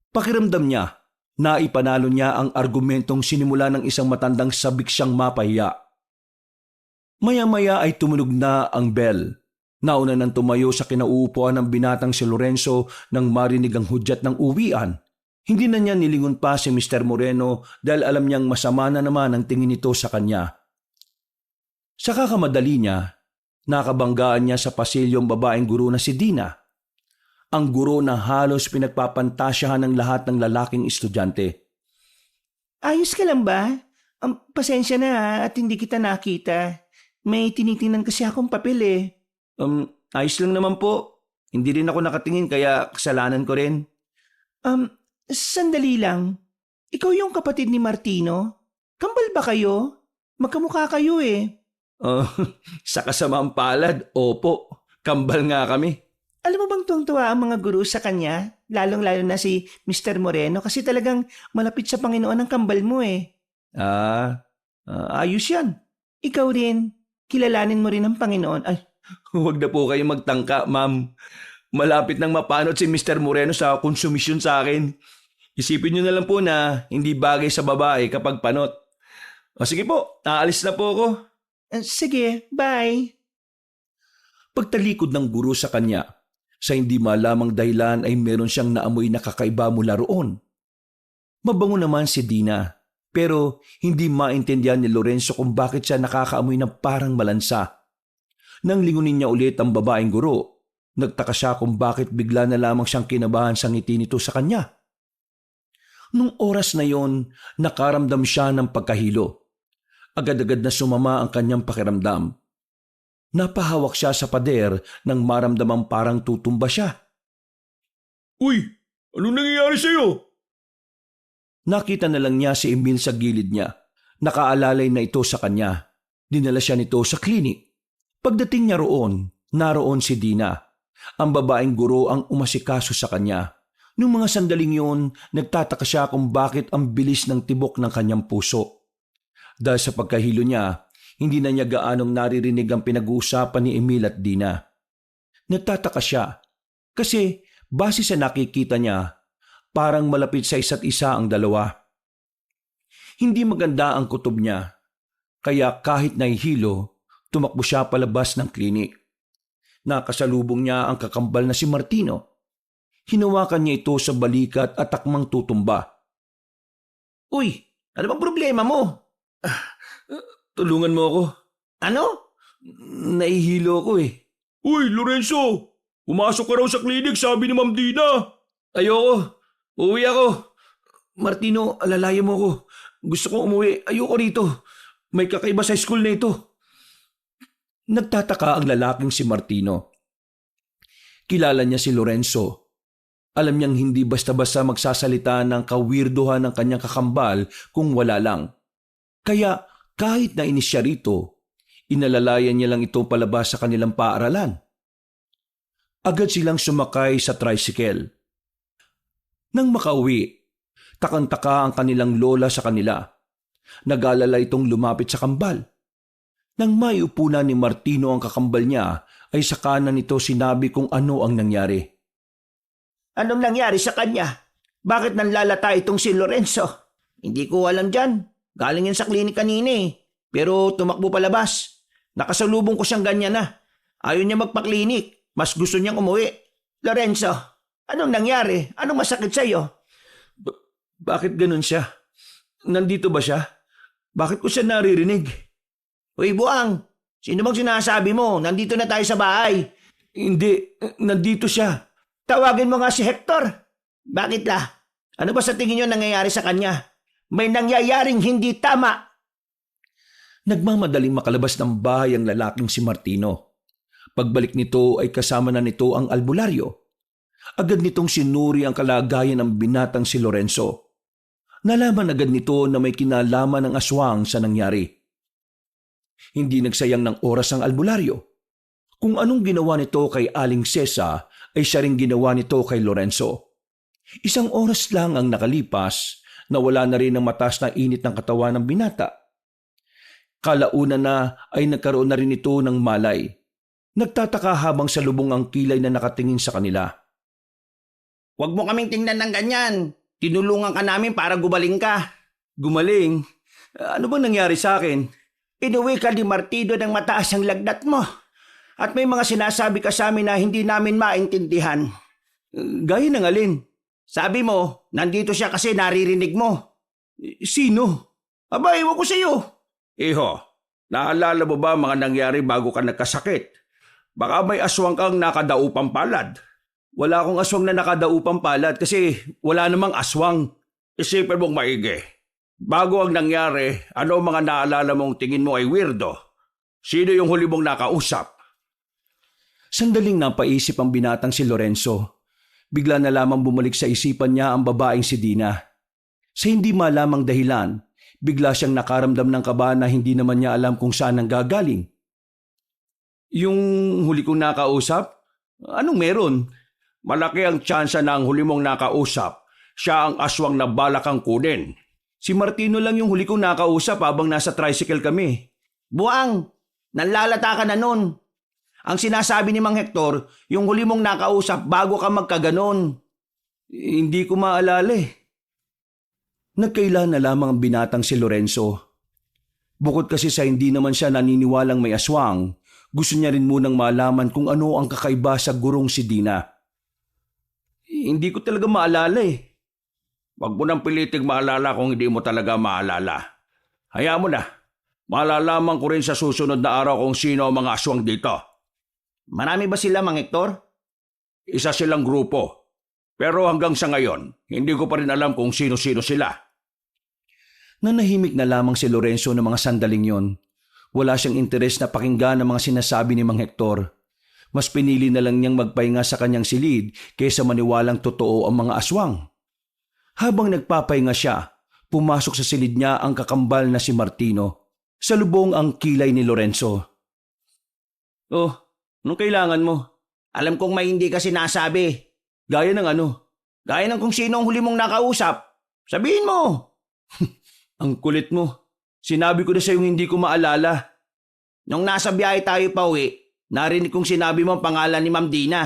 Pakiramdam niya, naipanalo niya ang argumentong sinimula ng isang matandang sabik siyang mapahiya. Maya-maya ay tumunog na ang bell. Nauna nang tumayo sa kinauupuan ng binatang si Lorenzo nang marinig ang hudyat ng uwian. Hindi na niya nilingon pa si Mr. Moreno dahil alam niyang masama na naman ang tingin nito sa kanya. Sa kakamadali niya, nakabanggaan niya sa pasilyong babaeng guro na si Dina. Ang guro na halos pinagpapantasyahan ng lahat ng lalaking estudyante. Ayos ka lang ba? Pasensya na at hindi kita nakita. May tinitingnan kasi akong papel eh. Ayos lang naman po. Hindi rin ako nakatingin kaya kasalanan ko rin. Sandali lang. Ikaw yung kapatid ni Martino? Kambal ba kayo? Magkamukha kayo eh. Sa kasamaang palad, opo. Kambal nga kami. Alam mo bang tuwang-tuwa ang mga guru sa kanya? Lalong-lalo na si Mr. Moreno kasi talagang malapit sa Panginoon ang kambal mo eh. Ayos yan. Ikaw rin. Kilalanin mo rin ang Panginoon. Ay, Huwag na po kayong magtangka, ma'am. Malapit nang mapanot si Mr. Moreno sa konsumisyon sa akin. Isipin niyo na lang po na hindi bagay sa babae kapag panot. Sige po, aalis na po ako. sige, bye. Pagtalikod ng guro sa kanya, sa hindi malamang dahilan ay meron siyang naamoy na kakaiba mula roon. Mabango naman si Dina, pero hindi maintindihan ni Lorenzo kung bakit siya nakakaamoy ng parang malansa. Nang lingunin niya ulit ang babaeng guro, nagtaka siya kung bakit bigla na lamang siyang kinabahan sa ngiti nito sa kanya. Nung oras na yon, nakaramdam siya ng pagkahilo. Agad-agad na sumama ang kanyang pakiramdam. Napahawak siya sa pader nang maramdamang parang tutumba siya. Uy, anong nangyayari sa'yo? Nakita na lang niya si Emil sa gilid niya. Nakaalalay na ito sa kanya. Dinala siya nito sa klinik. Pagdating niya roon, naroon si Dina. Ang babaeng guro ang umasikaso sa kanya. Noong mga sandaling yun, nagtataka siya kung bakit ang bilis ng tibok ng kanyang puso. Dahil sa pagkahilo niya, hindi na niya gaanong naririnig ang pinag-uusapan ni Emil at Dina. Nagtataka siya kasi base sa nakikita niya, parang malapit sa isa't isa ang dalawa. Hindi maganda ang kutob niya, kaya kahit nahihilo, tumakbo siya palabas ng klinik. Nakasalubong niya ang kakambal na si Martino. Hinawakan niya ito sa balikat at takmang tutumba. Uy, ano bang problema mo? Tulungan mo ako. Ano? Nahihilo ako eh. Uy, Lorenzo! Pumasok ka raw sa klinik, sabi ni Ma'am Dina. Ayoko. Uuwi ako. Martino, alalayan mo ako. Gusto kong umuwi. Ayoko rito. May kakaiba sa school na ito. Nagtataka ang lalaking si Martino. Kilala niya si Lorenzo. Alam niyang hindi basta-basta magsasalita ng kawirduhan ng kanyang kakambal kung wala lang. Kaya kahit nainis siya rito, inalalayan niya lang ito palabas sa kanilang paaralan. Agad silang sumakay sa tricycle. Nang makauwi, takang-taka ang kanilang lola sa kanila. Nag-alala itong lumapit sa kambal. Nang maiupo na ni Martino ang kakambal niya, ay sa kanan nito sinabi kung ano ang nangyari. Anong nangyari sa kanya? Bakit nanlalata itong si Lorenzo? Hindi ko alam dyan. Galing yan sa klinik kanina eh. Pero tumakbo palabas. Nakasalubong ko siyang ganyan na. Ayaw niya magpaklinik. Mas gusto niyang umuwi. Lorenzo, anong nangyari? Anong masakit sa'yo? Bakit ganun siya? Nandito ba siya? Bakit ko siya naririnig? Uy, Buang, sino bang sinasabi mo? Nandito na tayo sa bahay. Hindi, nandito siya. Tawagin mo nga si Hector. Bakit la? Ano ba sa tingin niyo nangyayari sa kanya? May nangyayaring hindi tama. Nagmamadaling makalabas ng bahay ang lalaking si Martino. Pagbalik nito ay kasama na nito ang albularyo. Agad nitong sinuri ang kalagayan ng binatang si Lorenzo. Nalaman agad nito na may kinalaman ng aswang sa nangyari. Hindi nagsayang ng oras ang albularyo. Kung anong ginawa nito kay Aling Sesa ay siya ring ginawa nito kay Lorenzo. Isang oras lang ang nakalipas na wala na rin ang mataas na init ng katawan ng binata. Kalaunan na ay nagkaroon na rin ito ng malay. Nagtataka habang salubong ang kilay na nakatingin sa kanila. Huwag mo kaming tingnan ng ganyan. Tinulungan ka namin para gumaling ka. Gumaling? Ano bang nangyari sa akin? Inuwi ka ni Martino ng mataas ang lagnat mo. At may mga sinasabi ka sa amin na hindi namin maintindihan. Gaya ng alin? Sabi mo, nandito siya kasi naririnig mo. Sino? Aba, ewan ko sa iyo. Iho, naalala mo ba mga nangyari bago ka nagkasakit? Baka may aswang kang nakadaupang palad. Wala akong aswang na nakadaupang palad kasi wala namang aswang. Isipin mong maigi. Bago ang nangyari, ano ang mga naalala mong tingin mo ay weirdo? Sino yung huli mong nakausap? Sandaling napaisip ang binatang si Lorenzo. Bigla na lamang bumalik sa isipan niya ang babaeng si Dina. Sa hindi malamang dahilan, bigla siyang nakaramdam ng kaba na hindi naman niya alam kung saan ang gagaling. Yung huli kong nakausap? Anong meron? Malaki ang tsansa na ang huli mong nakausap, siya ang aswang na balak kang kunin. Si Martino lang yung huli kong nakausap habang nasa tricycle kami. Buang, nanlalata ka na nun. Ang sinasabi ni Mang Hector, yung huli mong nakausap bago ka magkaganon. Hindi ko maalala eh. Nagkaila na lamang ang binatang si Lorenzo. Bukod kasi sa hindi naman siya naniniwalang may aswang, gusto niya rin munang malaman kung ano ang kakaiba sa gurong si Dina. Hindi ko talaga maalala eh. Huwag mo nang piliting maalala kung hindi mo talaga maalala. Hayaan mo na. Malalaman ko rin sa susunod na araw kung sino ang mga aswang dito. Marami ba sila, Mang Hector? Isa silang grupo. Pero hanggang sa ngayon, hindi ko pa rin alam kung sino-sino sila. Nanahimik na lamang si Lorenzo ng mga sandaling yon. Wala siyang interes na pakinggan ang mga sinasabi ni Mang Hector. Mas pinili na lang niyang magpahinga sa kanyang silid kaysa maniwalang totoo ang mga aswang. Habang nagpapahinga siya, pumasok sa silid niya ang kakambal na si Martino. Salubong ang kilay ni Lorenzo. Oh, anong kailangan mo? Alam kong may hindi ka sinasabi. Gaya ng ano? Gaya ng kung sino ang huli mong nakausap. Sabihin mo. Ang kulit mo. Sinabi ko na sa'yo hindi ko maalala. Nung nasa biyahe tayo pa uwi, narinig kong sinabi mo ang pangalan ni Ma'am Dina.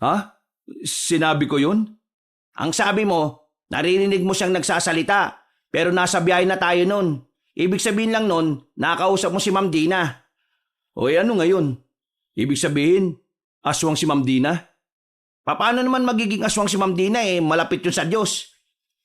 Ha? Sinabi ko yun? Ang sabi mo, naririnig mo siyang nagsasalita, pero nasa biyahe na tayo nun. Ibig sabihin lang nun, nakausap mo si Ma'am Dina. O ano ngayon? Ibig sabihin, aswang si Ma'am Dina? Paano naman magiging aswang si Ma'am Dina malapit yun sa Diyos?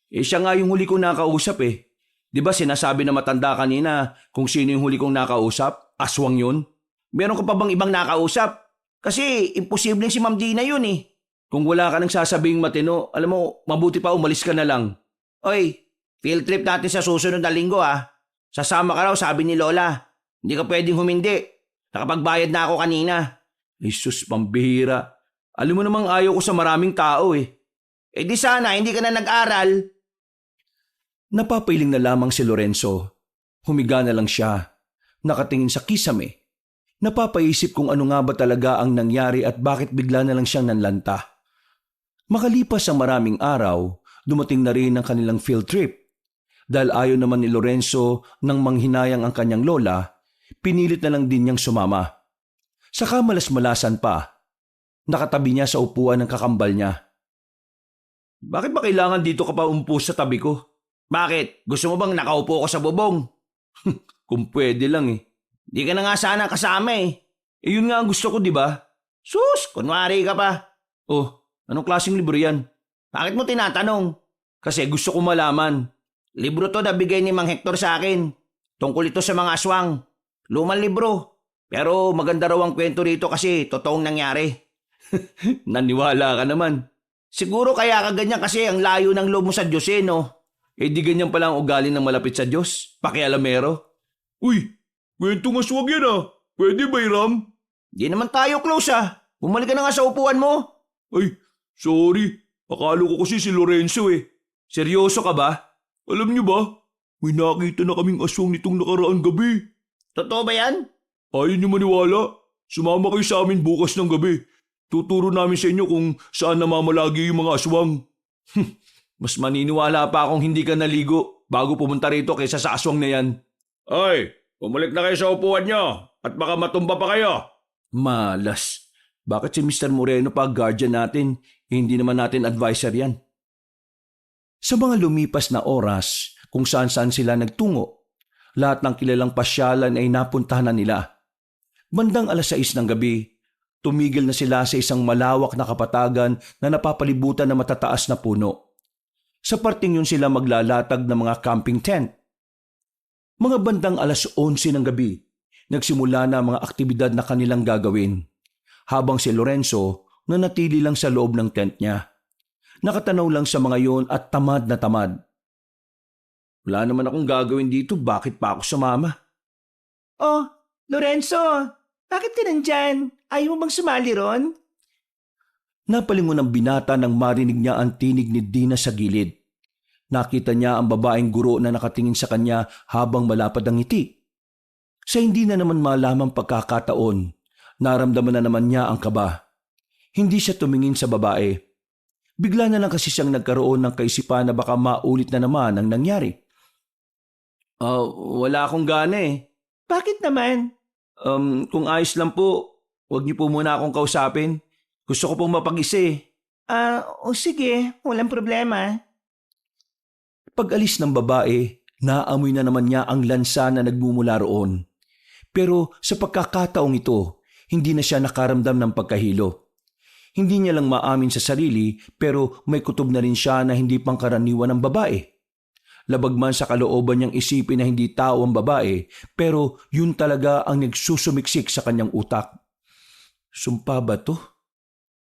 Siya nga yung huli kong nakausap eh. Di ba sinasabi na matanda kanina kung sino yung huli kong nakausap? Aswang yun? Meron ka pa bang ibang nakausap? Kasi imposible si Ma'am Dina yun eh. Kung wala ka nang sasabing matino, alam mo, mabuti pa umalis ka na lang. Oy, field trip natin sa susunod na linggo Sasama ka raw, sabi ni Lola. Hindi ka pwedeng humindi. Nakapagbayad na ako kanina. Jesus, pambihira. Alam mo namang ayaw ko sa maraming tao eh. Di sana, hindi ka na nag-aral. Napapailing na lamang si Lorenzo. Humiga na lang siya. Nakatingin sa kisame. Napapaisip kung ano nga ba talaga ang nangyari at bakit bigla na lang siyang nanlanta. Makalipas ang maraming araw, dumating na rin ang kanilang field trip. Dahil ayaw naman ni Lorenzo nang manghinayang ang kanyang lola, pinilit na lang din niyang sumama. Saka malas-malasan pa. Nakatabi niya sa upuan ng kakambal niya. Bakit ba kailangan dito ka pa umpo sa tabi ko? Bakit? Gusto mo bang nakaupo ko sa bubong? Kung pwede lang eh. Di ka na nga sana kasama Yun nga ang gusto ko, di ba? Sus, kunwari ka pa. Oh, anong klaseng libro yan? Bakit mo tinatanong? Kasi gusto ko malaman. Libro to na bigay ni Mang Hector sa akin. Tungkol ito sa mga aswang. Lumang libro. Pero maganda raw ang kwento rito kasi totoong nangyari. Naniwala ka naman. Siguro kaya ka ganyan kasi ang layo ng loob mo sa Diyos no? Di ganyan pala ang ugali ng malapit sa Diyos. Pakialamero. Uy, kwentong aswang yan Pwede ba, Iram? Di naman tayo close Bumalik ka na nga sa upuan mo. Ay, sorry. Akala ko kasi si Lorenzo Seryoso ka ba? Alam niyo ba, may nakita na kaming aswang nitong nakaraang gabi. Totoo ba yan? Ayaw niyo maniwala. Sumama kayo sa amin bukas ng gabi. Tuturo namin sa inyo kung saan namamalagi yung mga aswang. Mas maniniwala pa akong hindi ka naligo bago pumunta rito kaysa sa aswang na yan. Ay, bumalik na kayo sa upuan niyo at baka matumba pa kayo. Malas. Bakit si Mr. Moreno pa guardian natin? Hindi naman natin advisor yan. Sa mga lumipas na oras kung saan-saan sila nagtungo, lahat ng kilalang pasyalan ay napuntahan na nila. Bandang 6:00 ng gabi, tumigil na sila sa isang malawak na kapatagan na napapalibutan ng matataas na puno. Sa parting yun sila maglalatag ng mga camping tent. Mga bandang 11:00 ng gabi, nagsimula na ang mga aktibidad na kanilang gagawin, habang si Lorenzo nanatili lang sa loob ng tent niya. Nakatanaw lang sa mga yon at tamad na tamad. Wala naman akong gagawin dito, bakit pa ako sumama? Oh, Lorenzo, bakit ka nandyan? Ayaw mo bang sumali ron? Napalingon ang binata nang marinig niya ang tinig ni Dina sa gilid. Nakita niya ang babaeng guro na nakatingin sa kanya habang malapad ang ngiti. Sa hindi na naman malamang pagkakataon, naramdaman na naman niya ang kaba. Hindi siya tumingin sa babae. Bigla na lang kasi siyang nagkaroon ng kaisipan na baka maulit na naman ang nangyari. Wala akong gana Bakit naman? Kung ayos lang po, huwag niyo po muna akong kausapin. Gusto ko pong mapag-isa Sige, walang problema. Pag-alis ng babae, naamoy na naman niya ang lansa na nagmumula roon. Pero sa pagkakataong ito, hindi na siya nakaramdam ng pagkahilo. Hindi niya lang maamin sa sarili pero may kutob na rin siya na hindi pangkaraniwan ng babae. Labag man sa kalooban niyang isipin na hindi tao ang babae pero yun talaga ang nagsusumiksik sa kanyang utak. Sumpa ba to?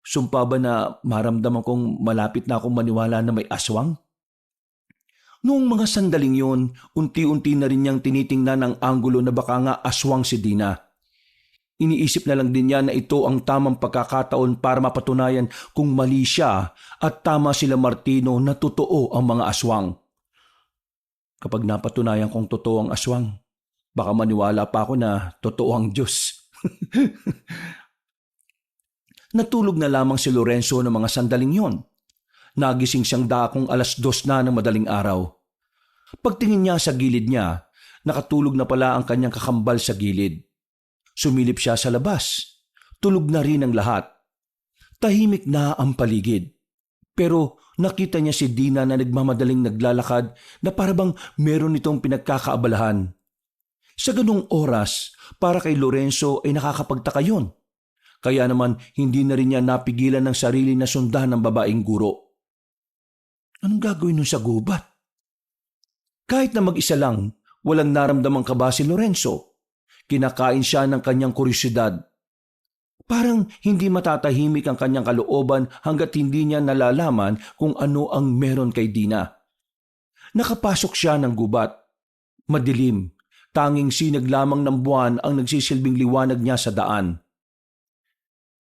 Sumpa ba na maramdaman kong malapit na akong maniwala na may aswang? Noong mga sandaling yon, unti-unti na rin niyang tinitingnan ang anggulo na baka nga aswang si Dina. Iniisip na lang din niya na ito ang tamang pagkakataon para mapatunayan kung mali siya at tama sila Martino na totoo ang mga aswang. Kapag napatunayan kong totoo ang aswang, baka maniwala pa ako na totoo ang Diyos. Natulog na lamang si Lorenzo ng mga sandaling yon. Nagising siyang dakong 2:00 na ng madaling araw. Pagtingin niya sa gilid niya, nakatulog na pala ang kanyang kakambal sa gilid. Sumilip siya sa labas. Tulog na rin ang lahat. Tahimik na ang paligid. Pero nakita niya si Dina na nagmamadaling naglalakad na parabang meron itong pinagkakaabalahan. Sa ganung oras, para kay Lorenzo ay nakakapagtaka yun. Kaya naman hindi na rin niya napigilan ng sarili na sundan ng babaeng guro. Anong gagawin nun sa gubat? Kahit na mag-isa lang, walang naramdamang kaba si Lorenzo. Kinakain siya ng kanyang kuryosidad. Parang hindi matatahimik ang kanyang kalooban hanggat hindi niya nalalaman kung ano ang meron kay Dina. Nakapasok siya ng gubat. Madilim, tanging sinag lamang ng buwan ang nagsisilbing liwanag niya sa daan.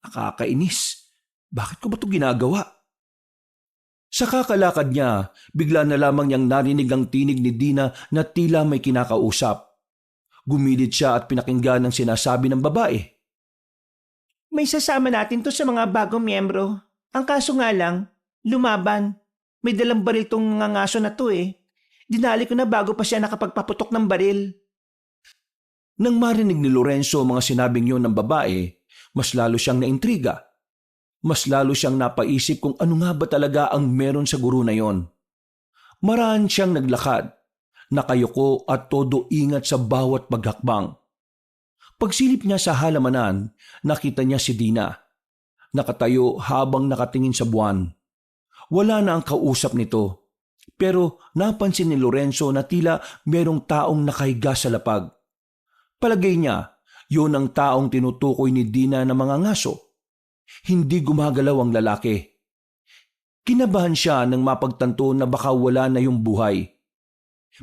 Nakakainis. Bakit ko ba ito ginagawa? Sa kakalakad niya, bigla na lamang niyang narinig ang tinig ni Dina na tila may kinakausap. Gumilid siya at pinakinggan ang sinasabi ng babae. May sasama natin to sa mga bagong miyembro. Ang kaso nga lang, lumaban. May dalang baril tong ngangaso na to eh. Dinali ko na bago pa siya nakapagpaputok ng baril. Nang marinig ni Lorenzo ang mga sinabing yun ng babae, mas lalo siyang naintriga. Mas lalo siyang napaisip kung ano nga ba talaga ang meron sa guro na yon. Maraan siyang naglakad, nakayuko at todo ingat sa bawat paghakbang. Pagsilip niya sa halamanan, nakita niya si Dina. Nakatayo habang nakatingin sa buwan. Wala na ang kausap nito. Pero napansin ni Lorenzo na tila merong taong nakahiga sa lapag. Palagay niya, yun ang taong tinutukoy ni Dina na mga ngaso. Hindi gumagalaw ang lalaki. Kinabahan siya nang mapagtanto na baka wala na yung buhay.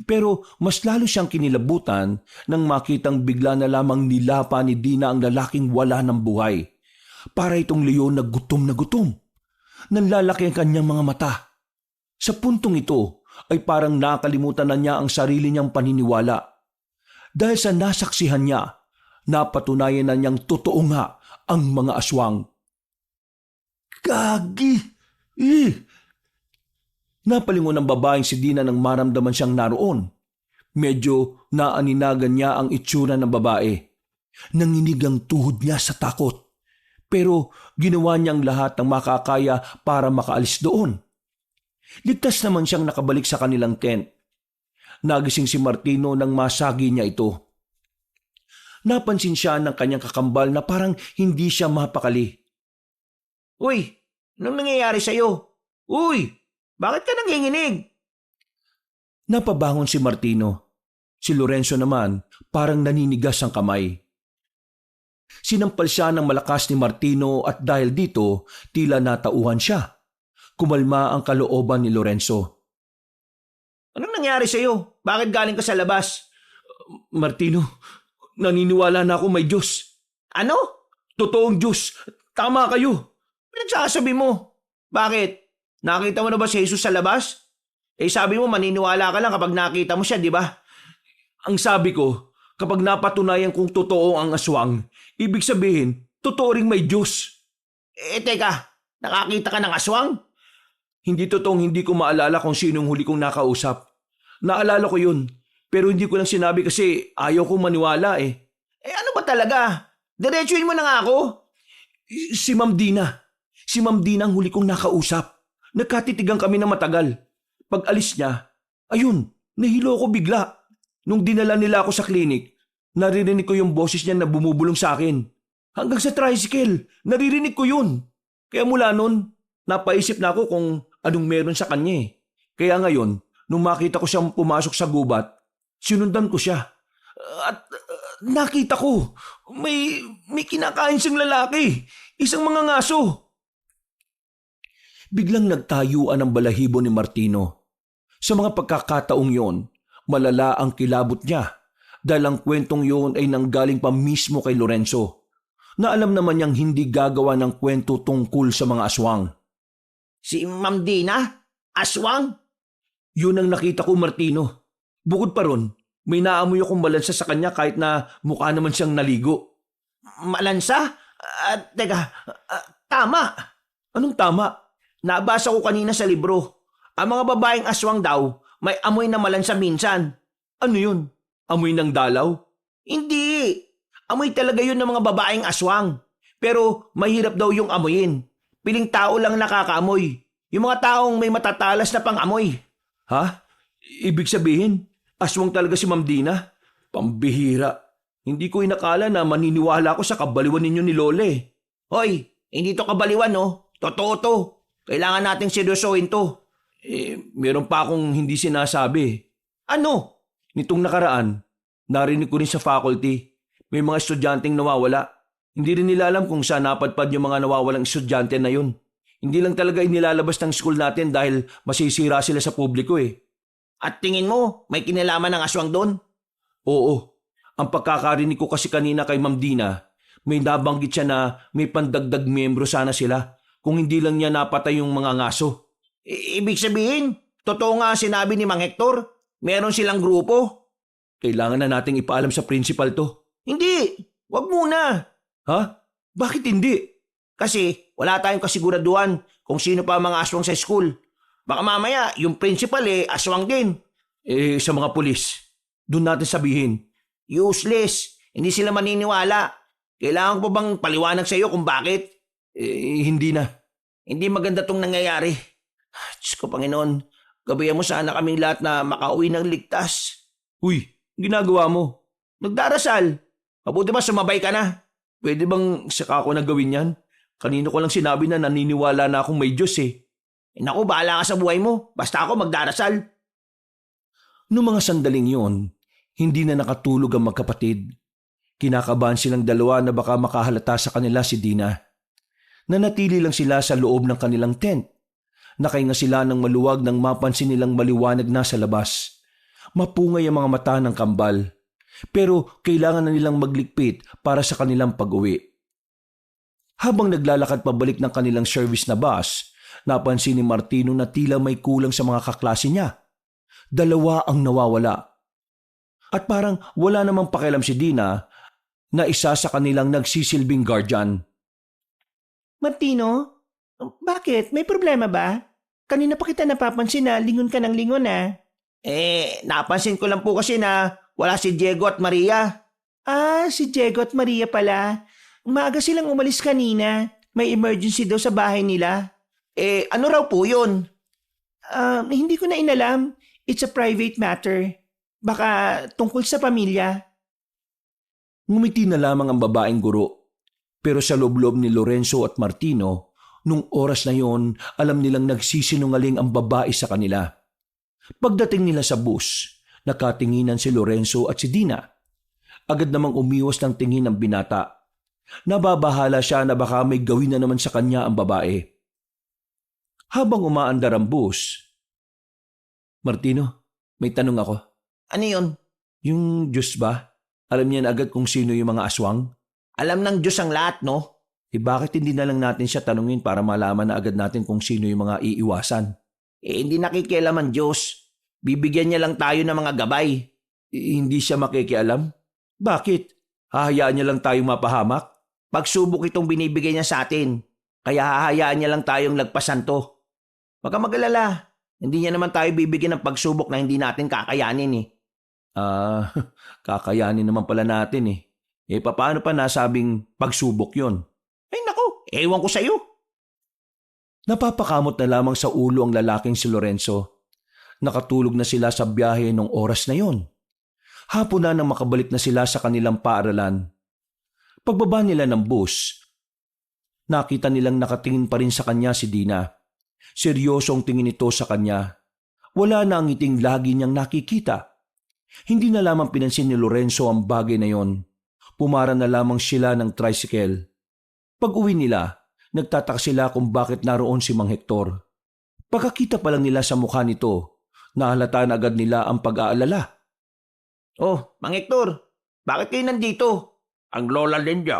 Pero mas lalo siyang kinilabutan nang makitang bigla na lamang nilapa ni Dina ang lalaking wala ng buhay. Para itong leon na gutom na gutom. Nanlalaki ang kanyang mga mata. Sa puntong ito ay parang nakalimutan na niya ang sarili niyang paniniwala. Dahil sa nasaksihan niya, napatunayan na niyang totoo nga ang mga aswang. Gagi! Napalingon ng babaeng si Dina nang maramdaman siyang naroon. Medyo naaninagan niya ang itsura ng babae. Nanginig ang tuhod niya sa takot. Pero ginawa niyang lahat ng makakaya para makaalis doon. Ligtas naman siyang nakabalik sa kanilang tent. Nagising si Martino nang masagi niya ito. Napansin siya ng kanyang kakambal na parang hindi siya mapakali. Uy, anong nangyayari sa'yo? Uy, bakit ka nanginginig? Napabangon si Martino. Si Lorenzo naman parang naninigas ang kamay. Sinampal siya ng malakas ni Martino at dahil dito tila natauhan siya. Kumalma ang kalooban ni Lorenzo. Anong nangyari sa'yo? Bakit galing ka sa labas? Martino, naniniwala na ako may Diyos. Ano? Totoong Diyos. Tama kayo. Pinagsasabi mo. Bakit? Nakita mo na ba si Jesus sa labas? Eh sabi mo maniniwala ka lang kapag nakita mo siya, di ba? Ang sabi ko, kapag napatunayan kong totoo ang aswang, ibig sabihin, totoo ring may Diyos. Eh teka, nakakita ka ng aswang? Hindi totoong hindi ko maalala kung sinong huli kong nakausap. Naalala ko yun, pero hindi ko lang sinabi kasi ayaw kong maniwala eh. Eh ano ba talaga? Diretsuhin mo na nga ako. Si Ma'am Dina. Si Ma'am Dina ang huli kong nakausap. Nagkatitigan kami ng matagal. Pag alis niya, ayun, nahilo ko bigla. Nung dinala nila ako sa klinik, naririnig ko yung boses niya na bumubulong sa akin. Hanggang sa tricycle, naririnig ko yun. Kaya mula nun, napaisip na ako kung anong meron sa kanya eh. Kaya ngayon, nung makita ko siyang pumasok sa gubat, sinundan ko siya. At nakita ko, may kinakain siyang lalaki. Isang mga ngaso. Biglang nagtayuan ang balahibo ni Martino. Sa mga pagkakataong yon, malala ang kilabot niya dahil ang kwentong yon ay nanggaling pa mismo kay Lorenzo na alam naman niyang hindi gagawa ng kwento tungkol sa mga aswang. Si Ma'am Dina? Aswang? Yun ang nakita ko, Martino. Bukod pa ron, may naamoy akong malansa sa kanya kahit na mukha naman siyang naligo. Malansa? Teka, Tama. Anong tama? Nabasa ko kanina sa libro. Ang mga babaeng aswang daw may amoy na malansa minsan. Ano yun? Amoy ng dalaw? Hindi. Amoy talaga yun ng mga babaeng aswang. Pero mahirap daw yung amoyin. Piling tao lang nakakaamoy. Yung mga taong may matatalas na pang-amoy. Ha? Ibig sabihin, aswang talaga si Ma'am Dina? Pambihira. Hindi ko inakala na maniniwala ako sa kabaliwan ninyo ni Lole. Hoy, hindi to kabaliwan no. Totoo to. Kailangan nating seryosohin to. Meron pa akong hindi sinasabi. Ano? Nitong nakaraan, narinig ko rin sa faculty, may mga estudyanteng nawawala. Hindi rin nila alam kung saan napadpad yung mga nawawalang estudyante na yun. Hindi lang talaga inilalabas ng school natin dahil masisira sila sa publiko eh. At tingin mo, may kinalaman ng aswang doon? Oo. Ang pagkakarinig ko kasi kanina kay Ma'am Dina, may nabanggit siya na may pandagdag miyembro sana sila kung hindi lang niya napatay yung mga ngaso. Ibig sabihin, totoo nga sinabi ni Mang Hector, meron silang grupo. Kailangan na nating ipaalam sa principal to. Hindi, wag muna. Ha? Bakit hindi? Kasi wala tayong kasiguraduhan kung sino pa ang mga aswang sa school. Baka mamaya, yung principal aswang din. Sa mga pulis, doon natin sabihin. Useless, hindi sila maniniwala. Kailangan ko bang paliwanag sa iyo kung bakit? Hindi na. Hindi maganda tong nangyayari. Diyos ko, Panginoon, gabayan mo sana kaming lahat na makauwi ng ligtas. Uy, ginagawa mo. Nagdarasal. Mabuti ba sumabay ka na? Pwede bang saka ako na gawin yan? Kanino ko lang sinabi na naniniwala na akong may Diyos eh. Naku, bahala ka sa buhay mo. Basta ako magdarasal. Noong mga sandaling yon, hindi na nakatulog ang magkapatid. Kinakabahan silang dalawa na baka makahalata sa kanila si Dina. Nanatili lang sila sa loob ng kanilang tent. Nakahinga sila ng maluwag nang mapansin nilang maliwanag na sa labas. Mapungay ang mga mata ng kambal. Pero kailangan na nilang maglikpit para sa kanilang pag-uwi. Habang naglalakad pabalik ng kanilang service na bus, napansin ni Martino na tila may kulang sa mga kaklase niya. Dalawa ang nawawala. At parang wala namang pakialam si Dina na isa sa kanilang nagsisilbing guardian. Martino, bakit? May problema ba? Kanina pa kita napapansin na lingon ka ng lingon napansin ko lang po kasi na wala si Diego at Maria. Ah, si Diego at Maria pala. Maaga silang umalis kanina. May emergency daw sa bahay nila. Ano raw po yun? Hindi ko na inalam. It's a private matter. Baka tungkol sa pamilya. Ngumiti na lamang ang babaeng guro. Pero sa loob-loob ni Lorenzo at Martino, nung oras na yon, alam nilang nagsisinungaling ang babae sa kanila. Pagdating nila sa bus, nakatinginan si Lorenzo at si Dina. Agad namang umiwas ng tingin ng binata. Nababahala siya na baka may gawin na naman sa kanya ang babae. Habang umaandar ang bus, Martino, may tanong ako. Ano yun? Yung Diyos ba? Alam niya na agad kung sino yung mga aswang? Alam ng Diyos ang lahat, no? Bakit hindi na lang natin siya tanungin para malaman na agad natin kung sino yung mga iiwasan? Hindi nakikialam ang Diyos. Bibigyan niya lang tayo ng mga gabay. Hindi siya makikialam? Bakit? Hahayaan niya lang tayong mapahamak? Pagsubok itong binibigay niya sa atin. Kaya hahayaan niya lang tayong lagpasan to. Huwag kang mag-alala. Hindi niya naman tayo bibigyan ng pagsubok na hindi natin kakayanin Kakayanin naman pala natin eh. Paano pa nasabing pagsubok yon? Ay naku, ewan ko sa'yo. Napapakamot na lamang sa ulo ang lalaking si Lorenzo. Nakatulog na sila sa biyahe nung oras na yon. Hapon na nang makabalik na sila sa kanilang paaralan. Pagbaba nila ng bus, nakita nilang nakatingin pa rin sa kanya si Dina. Seryoso ang tingin nito sa kanya. Wala na ang ngiting lagi niyang nakikita. Hindi na lamang pinansin ni Lorenzo ang bagay na yon. Pumara na lamang sila ng tricycle. Pag-uwi nila, nagtataka sila kung bakit naroon si Mang Hector. Pagkakita pa lang nila sa mukha nito, nahalata na agad nila ang pag-aalala. Oh, Mang Hector, bakit kayo nandito? Ang lola ninyo,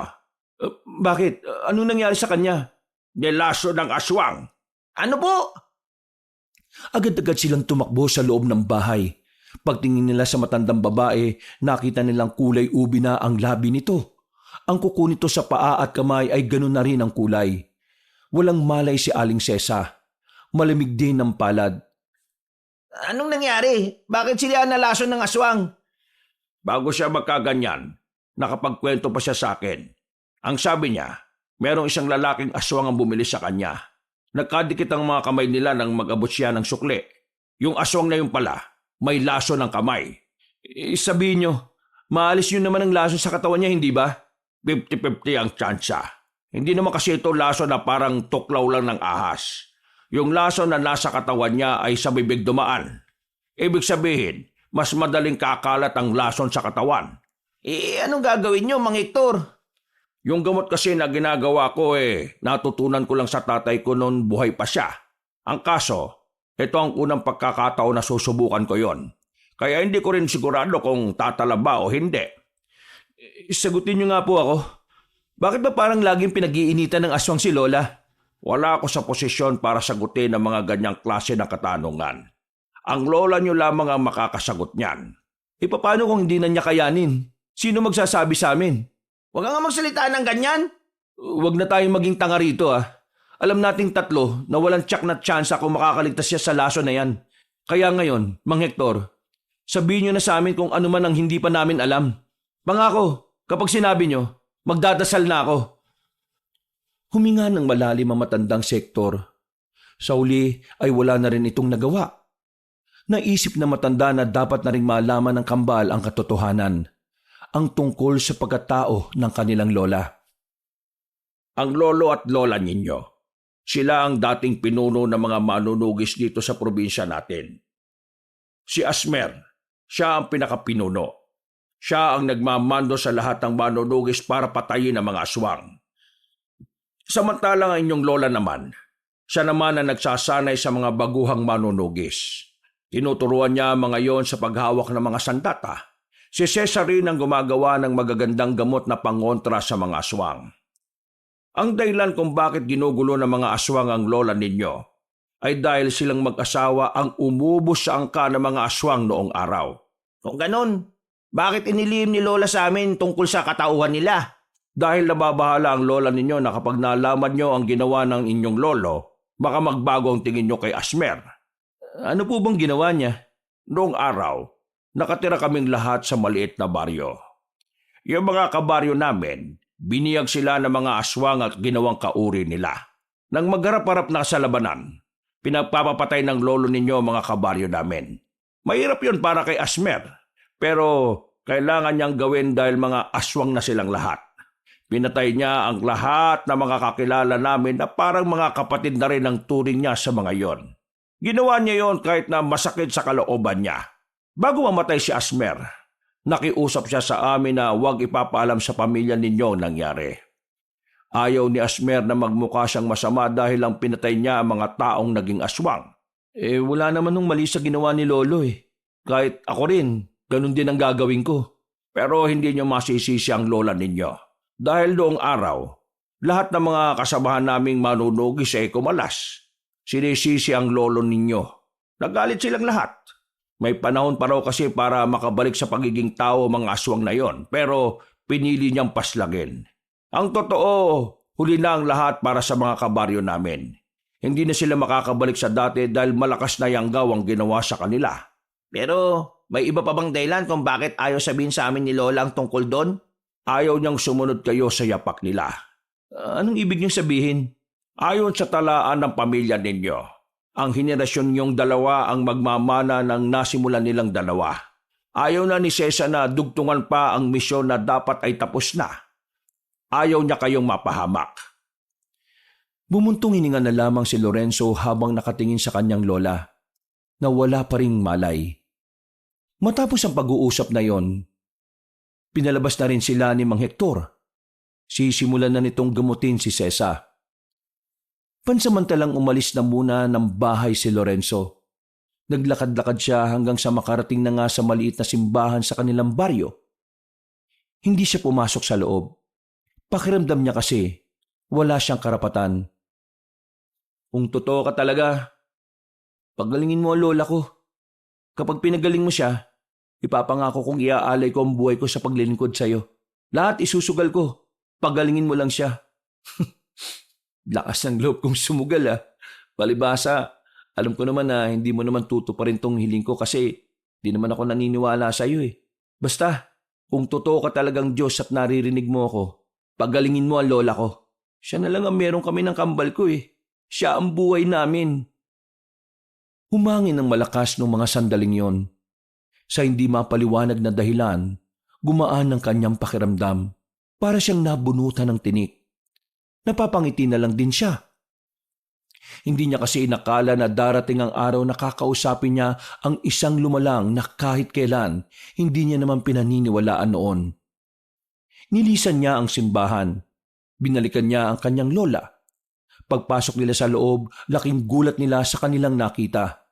Bakit? Ano nangyari sa kanya? nilaso ng aswang. Ano po? Agad-agad silang tumakbo sa loob ng bahay. Pagtingin nila sa matandang babae, nakita nilang kulay ubi na ang labi nito. Ang kuko nito sa paa at kamay ay ganun na rin ang kulay. Walang malay si Aling Sesa. Malamig din ang palad. Anong nangyari? Bakit sila nalason ng aswang? Bago siya magkaganyan, nakapagkwento pa siya sa akin. Ang sabi niya, merong isang lalaking aswang ang bumili sa kanya. Nagkadikit ang mga kamay nila nang mag-abot siya ng sukli. Yung aswang na yun pala, may laso ng kamay. Sabihin nyo, maalis yun naman ang laso sa katawan niya, hindi ba? 50-50 ang tsansa. Hindi naman kasi ito laso na parang tuklaw lang ng ahas. Yung laso na nasa katawan niya ay sa bibig dumaan. Ibig sabihin, mas madaling kakalat ang lason sa katawan. Anong gagawin nyo, Mang Hector? Yung gamot kasi na ginagawa ko natutunan ko lang sa tatay ko noon buhay pa siya. Ang kaso, ito ang unang pagkakataon na susubukan ko yon. Kaya hindi ko rin sigurado kung tatala ba o hindi. Sagutin nyo nga po ako. Bakit ba parang laging pinag-iinitan ng aswang si Lola? Wala ako sa posisyon para sagutin ang mga ganyang klase ng katanungan. Ang lola niyo lamang ang makakasagot niyan. Paano kung hindi na niya kayanin? Sino magsasabi sa amin? Huwag nga magsalita ng ganyan. Huwag na tayong maging tanga rito Alam nating tatlo na walang tsak na tsansa kung makakaligtas siya sa laso na yan. Kaya ngayon, Mang Hector, sabihin nyo na sa amin kung ano man ang hindi pa namin alam. Pangako, kapag sinabi nyo, magdadasal na ako. Huminga ng malalim ang matandang sektor. Sa uli ay wala na rin itong nagawa. Naisip na matanda na dapat na rin malaman ng kambal ang katotohanan, ang tungkol sa pagkatao ng kanilang lola. Ang lolo at lola ninyo, sila ang dating pinuno ng mga manunugis dito sa probinsya natin. Si Asmer, siya ang pinakapinuno. Siya ang nagmamando sa lahat ng manunugis para patayin ang mga aswang. Samantalang ang inyong lola naman, siya naman ang nagsasanay sa mga baguhang manunugis. Tinuturuan niya mga yon sa paghawak ng mga sandata. Si Cesar rin ang gumagawa ng magagandang gamot na pangontra sa mga aswang. Ang dahilan kung bakit ginugulo ng mga aswang ang lola ninyo ay dahil silang mag-asawa ang umubos sa angka ng mga aswang noong araw. Kung ganon, bakit inilihim ni Lola sa amin tungkol sa katauhan nila? Dahil nababahala ang lola ninyo na kapag nalaman nyo ang ginawa ng inyong lolo, baka magbago ang tingin nyo kay Asmer. Ano po bang ginawa niya? Noong araw, nakatira kaming lahat sa maliit na baryo. Yung mga kabaryo namin, biniyag sila ng mga aswang at ginawang kauri nila. Nang magharap-harap na sa labanan, pinagpapapatay ng lolo ninyo mga kabaryo namin. Mahirap yun para kay Asmer, pero kailangan niyang gawin dahil mga aswang na silang lahat. Pinatay niya ang lahat ng mga kakilala namin na parang mga kapatid na rin ang turing niya sa mga yon. Ginawa niya yon kahit na masakit sa kalooban niya. Bago mamatay si Asmer, nakiusap siya sa amin na huwag ipapaalam sa pamilya ninyo ang nangyari. Ayaw ni Asmer na magmukha siyang masama dahil lang pinatay niya ang mga taong naging aswang. Wala naman nung mali sa ginawa ni Lolo Kahit ako rin, ganun din ang gagawin ko. Pero hindi niyo masisisi ang lola ninyo. Dahil noong araw, lahat ng mga kasamahan naming manunugis ay kumalas. Sinisisi ang lolo ninyo. Nagalit silang lahat. May panahon pa raw kasi para makabalik sa pagiging tao mga aswang na yon, pero pinili niyang paslagin. Ang totoo, huli na ang lahat para sa mga kabaryo namin. Hindi na sila makakabalik sa dati dahil malakas na yanggaw ang ginawa sa kanila. Pero may iba pa bang dahilan kung bakit ayaw sabihin sa amin ni Lola ang tungkol doon? Ayaw niyang sumunod kayo sa yapak nila. Anong ibig niyong sabihin? Ayon sa talaan ng pamilya ninyo, ang henerasyon niyong dalawa ang magmamana ng nasimulan nilang dalawa. Ayaw na ni Cesar na dugtungan pa ang misyon na dapat ay tapos na. Ayaw niya kayong mapahamak. Bumuntong hininga na lamang si Lorenzo habang nakatingin sa kanyang lola, na wala pa ring malay. Matapos ang pag-uusap na yon, pinalabas na rin sila ni Mang Hector. Sisimulan na nitong gamutin si Cesa. Pansamantalang umalis na muna ng bahay si Lorenzo. Naglakad-lakad siya hanggang sa makarating na nga sa maliit na simbahan sa kanilang baryo. Hindi siya pumasok sa loob. Pakiramdam niya kasi wala siyang karapatan. Kung totoo ka talaga, pagalingin mo ang lola ko. Kapag pinagaling mo siya, ipapangako kong iaalay ko ang buhay ko sa paglilingkod sa'yo. Lahat isusugal ko. Pagalingin mo lang siya. Lakas ng loob kong sumugal ah. Palibasa, alam ko naman na hindi mo naman tutuparin tong hiling ko kasi di naman ako naniniwala sa iyo eh. Basta, kung totoo ka talagang Diyos at naririnig mo ako, pagalingin mo ang lola ko. Siya na lang ang meron kami ng kambal ko eh. Siya ang buhay namin. Humangin ng malakas ng mga sandaling yon. Sa hindi mapaliwanag na dahilan, gumaan ang kanyang pakiramdam. Para siyang nabunutan ng tinik. Napapangiti na lang din siya. Hindi niya kasi inakala na darating ang araw na kakausapin niya ang isang lumalang na kahit kailan hindi niya naman pinaniniwalaan noon. Nilisan niya ang simbahan. Binalikan niya ang kanyang lola. Pagpasok nila sa loob, laking gulat nila sa kanilang nakita.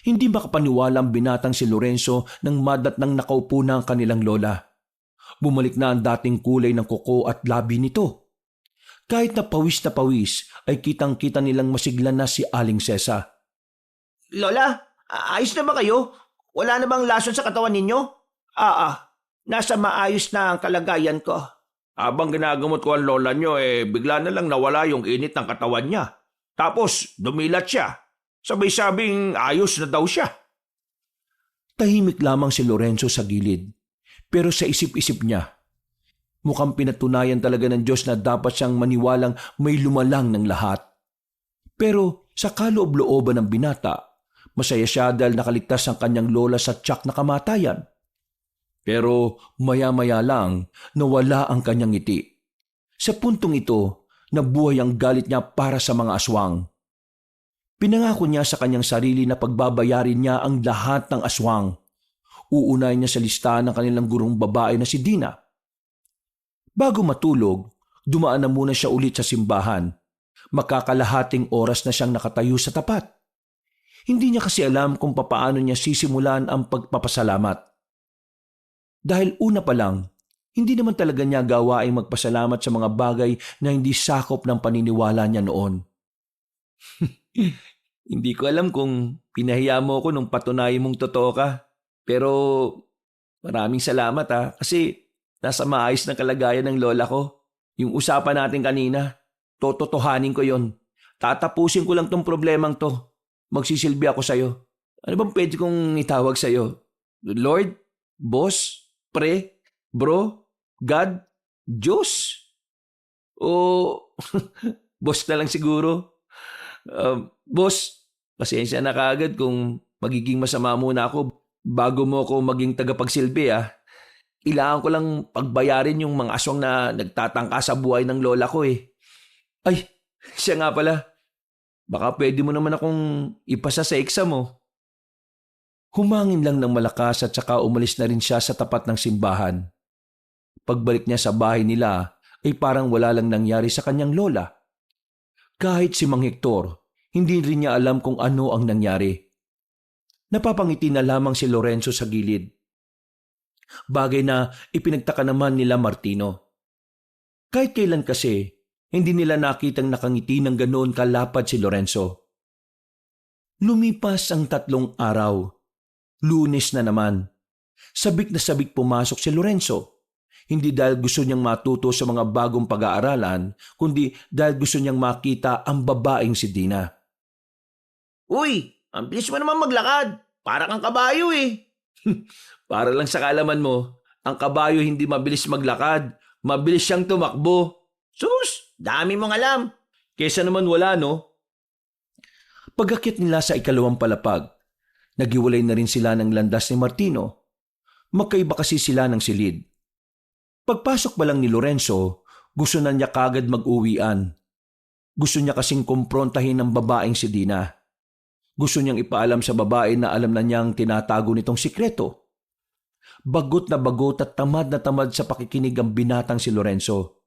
Hindi makapaniwala ang binatang si Lorenzo nang madatnang nakaupo na ang kanilang lola. Bumalik na ang dating kulay ng kuko at labi nito. Kahit na pawis ay kitang-kita nilang masigla na si Aling Sesa. Lola, ayos na ba kayo? Wala na bang lason sa katawan ninyo? Nasa maayos na ang kalagayan ko. Habang ginagamot ko ang lola nyo, bigla na lang nawala yung init ng katawan niya. Tapos, dumilat siya. Sabay-sabing ayos na daw siya. Tahimik lamang si Lorenzo sa gilid. Pero sa isip-isip niya, mukhang pinatunayan talaga ng Diyos na dapat siyang maniwalang may lumalang ng lahat. Pero sa kaloob-looban ng binata, masaya siya dahil nakaligtas ang kanyang lola sa tiyak na kamatayan. Pero maya-maya lang nawala ang kanyang ngiti. Sa puntong ito, nabuhay ang galit niya para sa mga aswang. Pinangako niya sa kanyang sarili na pagbabayarin niya ang lahat ng aswang. Uunahin niya sa listahan ng kanilang gurong babae na si Dina. Bago matulog, dumaan na muna siya ulit sa simbahan. Makakalahating oras na siyang nakatayo sa tapat. Hindi niya kasi alam kung papaano niya sisimulan ang pagpapasalamat. Dahil una pa lang, hindi naman talaga niya gawaing magpasalamat sa mga bagay na hindi sakop ng paniniwala niya noon. Hindi ko alam kung pinahiya mo ko nung patunayan mong totoo ka. Pero maraming salamat kasi nasa maayos na kalagayan ng lola ko. Yung usapan natin kanina, tototohanin ko yon. Tatapusin ko lang tong problemang to. Magsisilbi ako sa'yo. Ano bang pwede kong itawag sa'yo? Lord? Boss? Pre? Bro? God? Diyos? O boss na lang siguro? Boss, pasensya na kaagad kung magiging masama muna ako bago mo ako maging tagapagsilbi. Ilangan ko lang pagbayarin yung mga aswang na nagtatangka sa buhay ng lola ko eh. Ay, siya nga pala. Baka pwede mo naman akong ipasa sa exam mo. Humangin lang ng malakas at saka umalis na rin siya sa tapat ng simbahan. Pagbalik niya sa bahay nila ay parang wala lang nangyari sa kanyang lola. Kahit si Mang Hector, hindi rin niya alam kung ano ang nangyari. Napapangiti na lamang si Lorenzo sa gilid. Bagay na ipinagtaka naman nila Martino. Kahit kailan kasi, hindi nila nakitang nakangiti ng ganoon kalapad si Lorenzo. Lumipas ang 3 araw. Lunes na naman. Sabik na sabik pumasok si Lorenzo. Hindi dahil gusto niyang matuto sa mga bagong pag-aaralan, kundi dahil gusto niyang makita ang babaeng si Dina. Uy, ang bilis mo naman maglakad. Para kang kabayo eh. Para lang sa kaalaman mo, ang kabayo hindi mabilis maglakad. Mabilis siyang tumakbo. Sus, dami mong alam. Kesa naman wala, no? Pag-akyat nila sa 2 palapag, nagiwalay na rin sila ng landas ni Martino. Magkaiba kasi sila ng silid. Pagpasok pa lang ni Lorenzo, gusto na niya kagad mag-uwian. Gusto niya kasing kumprontahin ng babaeng si Dina. Gusto niyang ipaalam sa babae na alam na niyang tinatago nitong sikreto. Bagot na bagot at tamad na tamad sa pakikinig ang binatang si Lorenzo.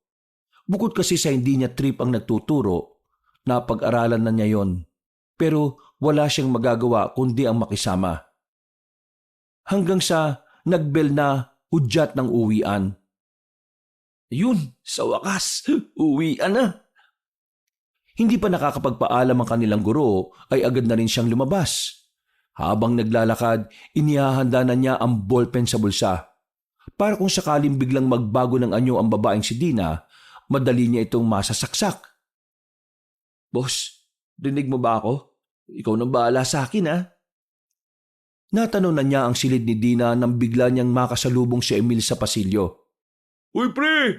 Bukod kasi sa hindi niya trip ang nagtuturo, napag-aralan na niya yon. Pero wala siyang magagawa kundi ang makisama. Hanggang sa nagbel na hudyat ng uwian. Yun, sa wakas, uwian na. Hindi pa nakakapagpaalam ang kanilang guro ay agad na rin siyang lumabas. Habang naglalakad, inihahanda na niya ang ballpen sa bulsa. Para kung sakaling biglang magbago ng anyo ang babaeng si Dina, madali niya itong masasaksak. Boss, rinig mo ba ako? Ikaw nang bahala sa akin, ha? Natanong na niya ang silid ni Dina nang bigla niyang makasalubong si Emil sa pasilyo. Uy, pre!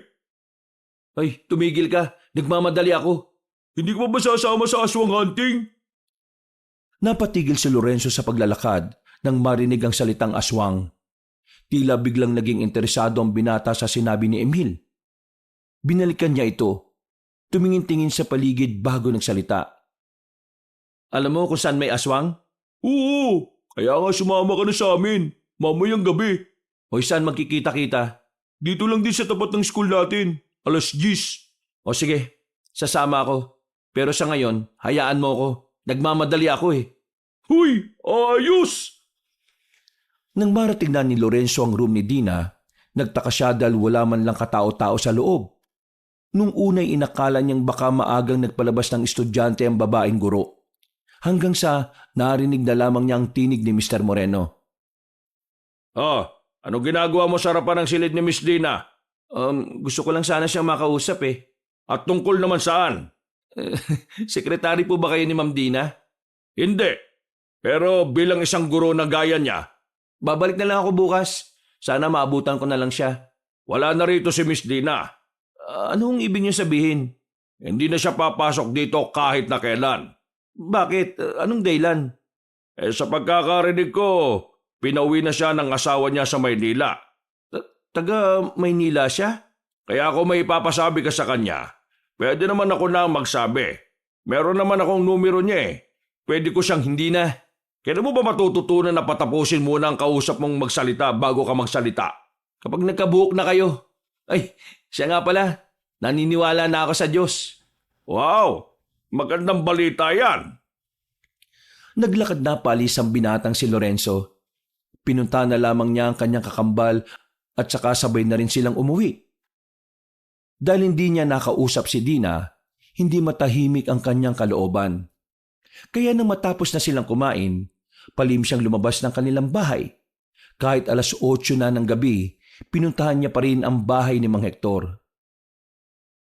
Ay, tumigil ka. Nagmamadali ako. Hindi ko ba sasama sa aswang hunting? Napatigil si Lorenzo sa paglalakad nang marinig ang salitang aswang. Tila biglang naging interesado ang binata sa sinabi ni Emil. Binalikan niya ito. Tumingin-tingin sa paligid bago nagsalita. Alam mo kung saan may aswang? Oo, kaya nga sumama ka na sa amin. Mamayang gabi. O saan magkikita-kita? Dito lang din sa tapat ng school natin. 10:00. O sige, sasama ako. Pero sa ngayon, hayaan mo ako. Nagmamadali ako eh. Huy, ayos! Nang marating na ni Lorenzo ang room ni Dina, nagtaka siya dahil wala man lang katao-tao sa loob. Nung unay inakala niyang baka maagang nagpalabas ng estudyante ang babaeng guro. Hanggang sa narinig na lamang niya ang tinig ni Mr. Moreno. Ano ginagawa mo sa harapan ng silid ni Miss Dina? Gusto ko lang sana siyang makausap eh. At tungkol naman saan? Sekretary po ba kayo ni Ma'am Dina? Hindi. Pero bilang isang guro na gaya niya, Babalik na lang ako bukas. Sana maabutan ko na lang siya. wala na rito si Miss Dina. Anong ibig niyo sabihin? Hindi na siya papasok dito kahit na kailan. Bakit? Anong dahilan? Sa pagkakarinig ko, pinauwi na siya ng asawa niya sa Maynila. Taga Maynila siya? Kaya ako may ipapasabi ka sa kanya, pwede naman ako na magsabi. Meron naman akong numero niya eh. Pwede ko siyang hindi na. Kaya mo ba matututunan na patapusin muna ang kausap mong magsalita bago ka magsalita? Kapag nagkabuhok na kayo. Ay, siya nga pala. Naniniwala na ako sa Diyos. Wow! Magandang balita yan. Naglakad na palis ang binatang si Lorenzo. Pinunta na lamang niya ang kanyang kakambal at saka sabay na rin silang umuwi. Dahil hindi niya nakausap si Dina, hindi matahimik ang kanyang kalooban. Kaya nang matapos na silang kumain, palim siyang lumabas ng kanilang bahay. Kahit 8:00 na ng gabi, pinuntahan niya pa rin ang bahay ni Mang Hector.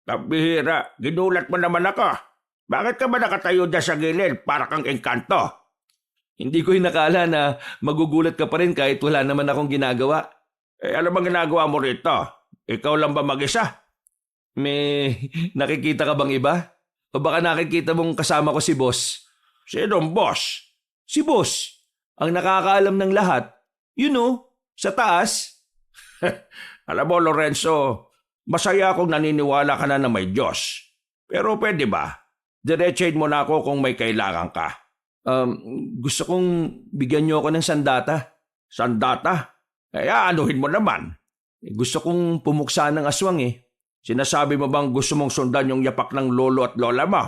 Pambihira, ginulat mo naman ako. Bakit ka ba nakatayo dyan sa gilid para kang engkanto? Hindi ko hinakala na magugulat ka pa rin kahit wala naman akong ginagawa. Ano bang ginagawa mo rito? Ikaw lang ba mag-isa? May nakikita ka bang iba? O baka nakikita mong kasama ko si Boss? Sinong boss? Si Boss, ang nakakaalam ng lahat. Sa taas. Alam mo, Lorenzo, masaya akong naniniwala ka na may Diyos. Pero pwede ba? Diretsahin mo na ako kung may kailangan ka. Gusto kong bigyan niyo ako ng sandata. Sandata? Anuhin mo naman. Gusto kong pumuksa ng aswang eh. Sinasabi mo bang gusto mong sundan yung yapak ng lolo at lola mo?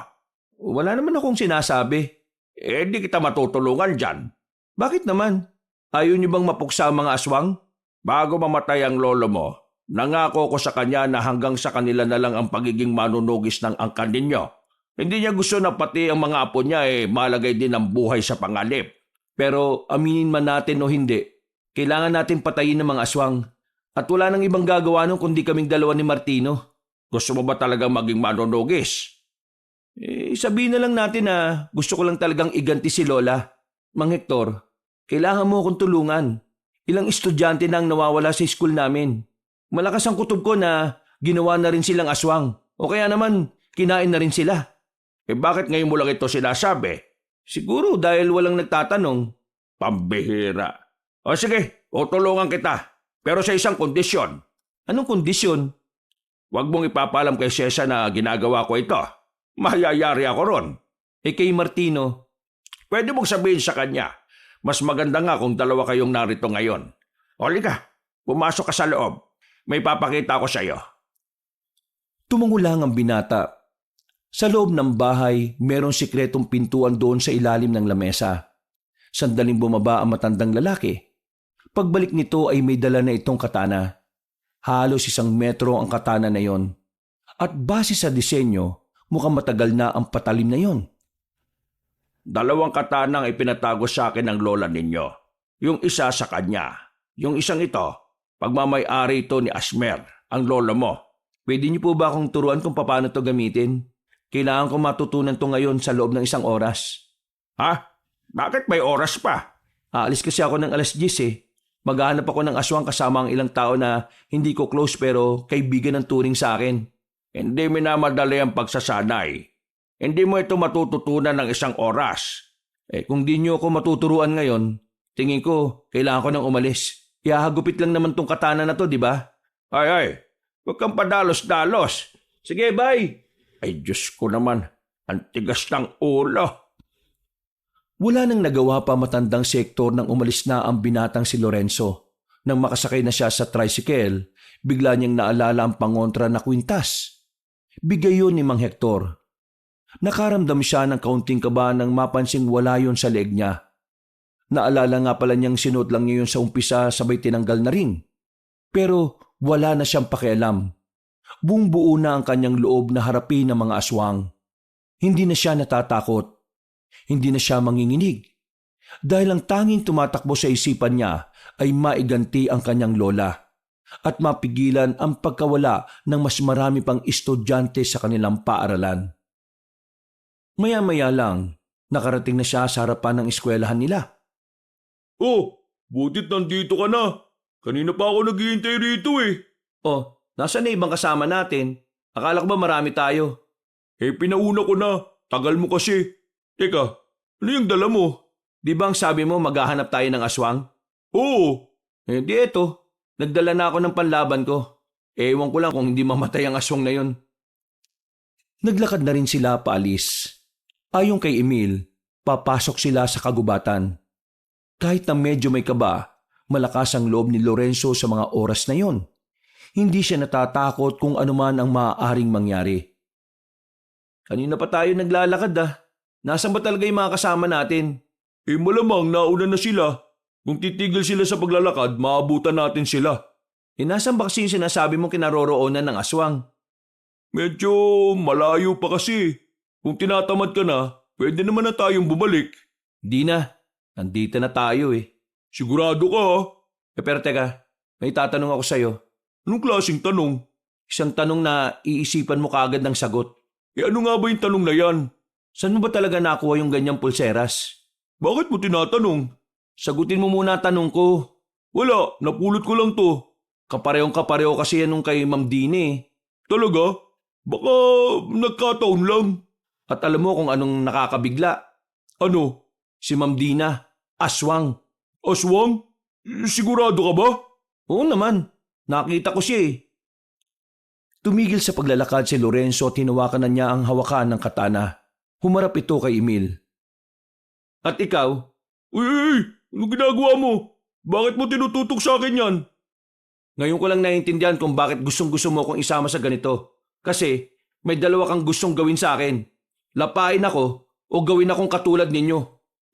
Wala naman akong sinasabi. Hindi kita matutulungan dyan. Bakit naman? Ayaw niyo bang mapuksa ang mga aswang? Bago mamatay ang lolo mo, nangako ko sa kanya na hanggang sa kanila na lang ang pagiging manunugis ng angkan ninyo. Hindi niya gusto na pati ang mga apo niya malagay din ang buhay sa pangalip. Pero aminin man natin o hindi, kailangan natin patayin ng mga aswang. At wala nang ibang gagawa nun kundi kaming dalawa ni Martino. Gusto mo ba talagang maging manunugis? Sabihin na lang natin na gusto ko lang talagang iganti si Lola. Mang Hector, kailangan mo akong tulungan. Ilang estudyante na ang nawawala sa school namin. Malakas ang kutob ko na ginawa na rin silang aswang. O kaya naman, kinain na rin sila. Bakit ngayon mo lang ito sinasabi? Siguro dahil walang nagtatanong. Pambihira. O sige, tutulungan kita. Pero sa isang kondisyon. Anong kondisyon? Huwag mong ipapalam kay Cesar na ginagawa ko ito. Mahayayari ako ron. Kay Martino, pwede mong sabihin sa kanya, mas maganda nga kung dalawa kayong narito ngayon. Halika, pumasok ka sa loob. May papakita ko sa iyo. Tumango lang ang binata. Sa loob ng bahay, merong sikretong pintuan doon sa ilalim ng lamesa. Sandaling bumaba ang matandang lalaki. Pagbalik nito ay may dala na itong katana. Halos 1 metro ang katana na yon. At base sa disenyo, mukhang matagal na ang patalim na yon. 2 katanang ipinatago sa akin ng lola ninyo. Yung isa sa kanya. Yung isang ito, pagmamay-ari ito ni Asmer, ang lola mo. Pwede niyo po ba akong turuan kung paano to gamitin? Kailangan ko matutunan to ngayon sa loob ng 1 oras. Ha? Bakit may oras pa? Aalis kasi ako ng 10:00 eh. Maghahanap ako ng aswang kasama ang ilang tao na hindi ko close pero kaibigan ng turing sa akin. Hindi minamadali ang pagsasanay. Hindi mo ito matututunan ng 1 oras. Kung di nyo ako matuturuan ngayon, tingin ko kailangan ko nang umalis. Ihahagupit lang naman tong katana na to, di ba? Ay, huwag kang padalos-dalos. Sige, bye! Ay, Diyos ko naman, ang tigas ng ulo. Wala nang nagawa pa matandang sektor nang umalis na ang binatang si Lorenzo. Nang makasakay na siya sa tricycle, bigla niyang naalala ang pangontra na kwintas. Bigay yun ni Mang Hector. Nakaramdam siya ng kaunting kaba nang mapansing wala yun sa leeg niya. Naalala nga pala niyang sinuot lang niya yun sa umpisa sabay tinanggal na rin. Pero wala na siyang pakialam. Buong buo na ang kanyang loob na harapin ng mga aswang. Hindi na siya natatakot. Hindi na siya manginginig. Dahil ang tanging tumatakbo sa isipan niya ay maiganti ang kanyang lola at mapigilan ang pagkawala ng mas marami pang estudyante sa kanilang paaralan. Maya-maya lang, nakarating na siya sa harapan ng eskwelahan nila. Oh, butit nandito ka na. Kanina pa ako naghihintay rito eh. Oh, nasaan na ibang kasama natin? Akala ko ba marami tayo? Pinauna ko na. Tagal mo kasi. Teka, ano yung dala mo? Di ba ang sabi mo maghahanap tayo ng aswang? Oo. Di eto. Nagdala na ako ng panlaban ko. Ewan ko lang kung hindi mamatay ang aswang na yun. Naglakad na rin sila paalis. Ayon kay Emil, papasok sila sa kagubatan. Kahit na medyo may kaba, malakas ang loob ni Lorenzo sa mga oras na yon. Hindi siya natatakot kung anuman ang maaaring mangyari. Kanina pa tayo naglalakad Nasaan ba talaga yung mga kasama natin? Malamang nauna na sila. Kung titigil sila sa paglalakad, maabutan natin sila. Nasaan ba kasi yung sinasabi mong kinaroroonan ng aswang? Medyo malayo pa kasi. Kung tinatamad ka na, pwede naman na tayong bumalik. Di na. Nandito na tayo eh. Sigurado ka ha? Pero teka, may tatanong ako sa'yo. Anong klaseng tanong? Isang tanong na iisipan mo kaagad ng sagot. Ano nga ba yung tanong na yan? Saan mo ba talaga nakuha yung ganyang pulseras? Bakit mo tinatanong? Sagutin mo muna tanong ko. Wala, napulot ko lang to. Kaparehong kapareho kasi yan nung kay Ma'am Dine eh. Talaga? Baka nagkataon lang. At alam mo kung anong nakakabigla? Ano? Si Ma'am Dina, aswang. Aswang? Sigurado ka ba? Oo naman, nakita ko siya eh. Tumigil sa paglalakad si Lorenzo at hinawakan na niya ang hawakan ng katana. Humarap ito kay Emil. At ikaw? Uy, ano ginagawa mo? Bakit mo tinututok sa akin yan? Ngayon ko lang naiintindihan kung bakit gustong-gusto mo akong isama sa ganito. Kasi may dalawa kang gustong gawin sa akin. Lapain ako o gawin akong katulad ninyo.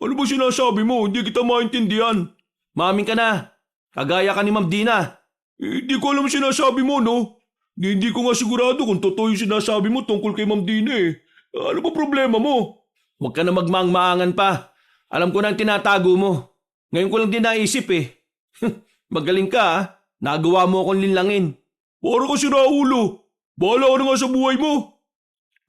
Ano ba sinasabi mo? Hindi kita maintindihan. Maamin ka na. Kagaya ka ni Ma'am Dina. Hindi ko alam sinasabi mo, no? Hindi ko nga sigurado kung totoo yung sinasabi mo tungkol kay Ma'am Dina eh. Ano ba problema mo? Huwag ka na magmaang-maangan pa. Alam ko na ang tinatago mo. Ngayon ko lang din naisip eh. Magaling ka Nagawa mo akong linlangin. Para ka siraulo. Bahala ka na nga sa buhay mo.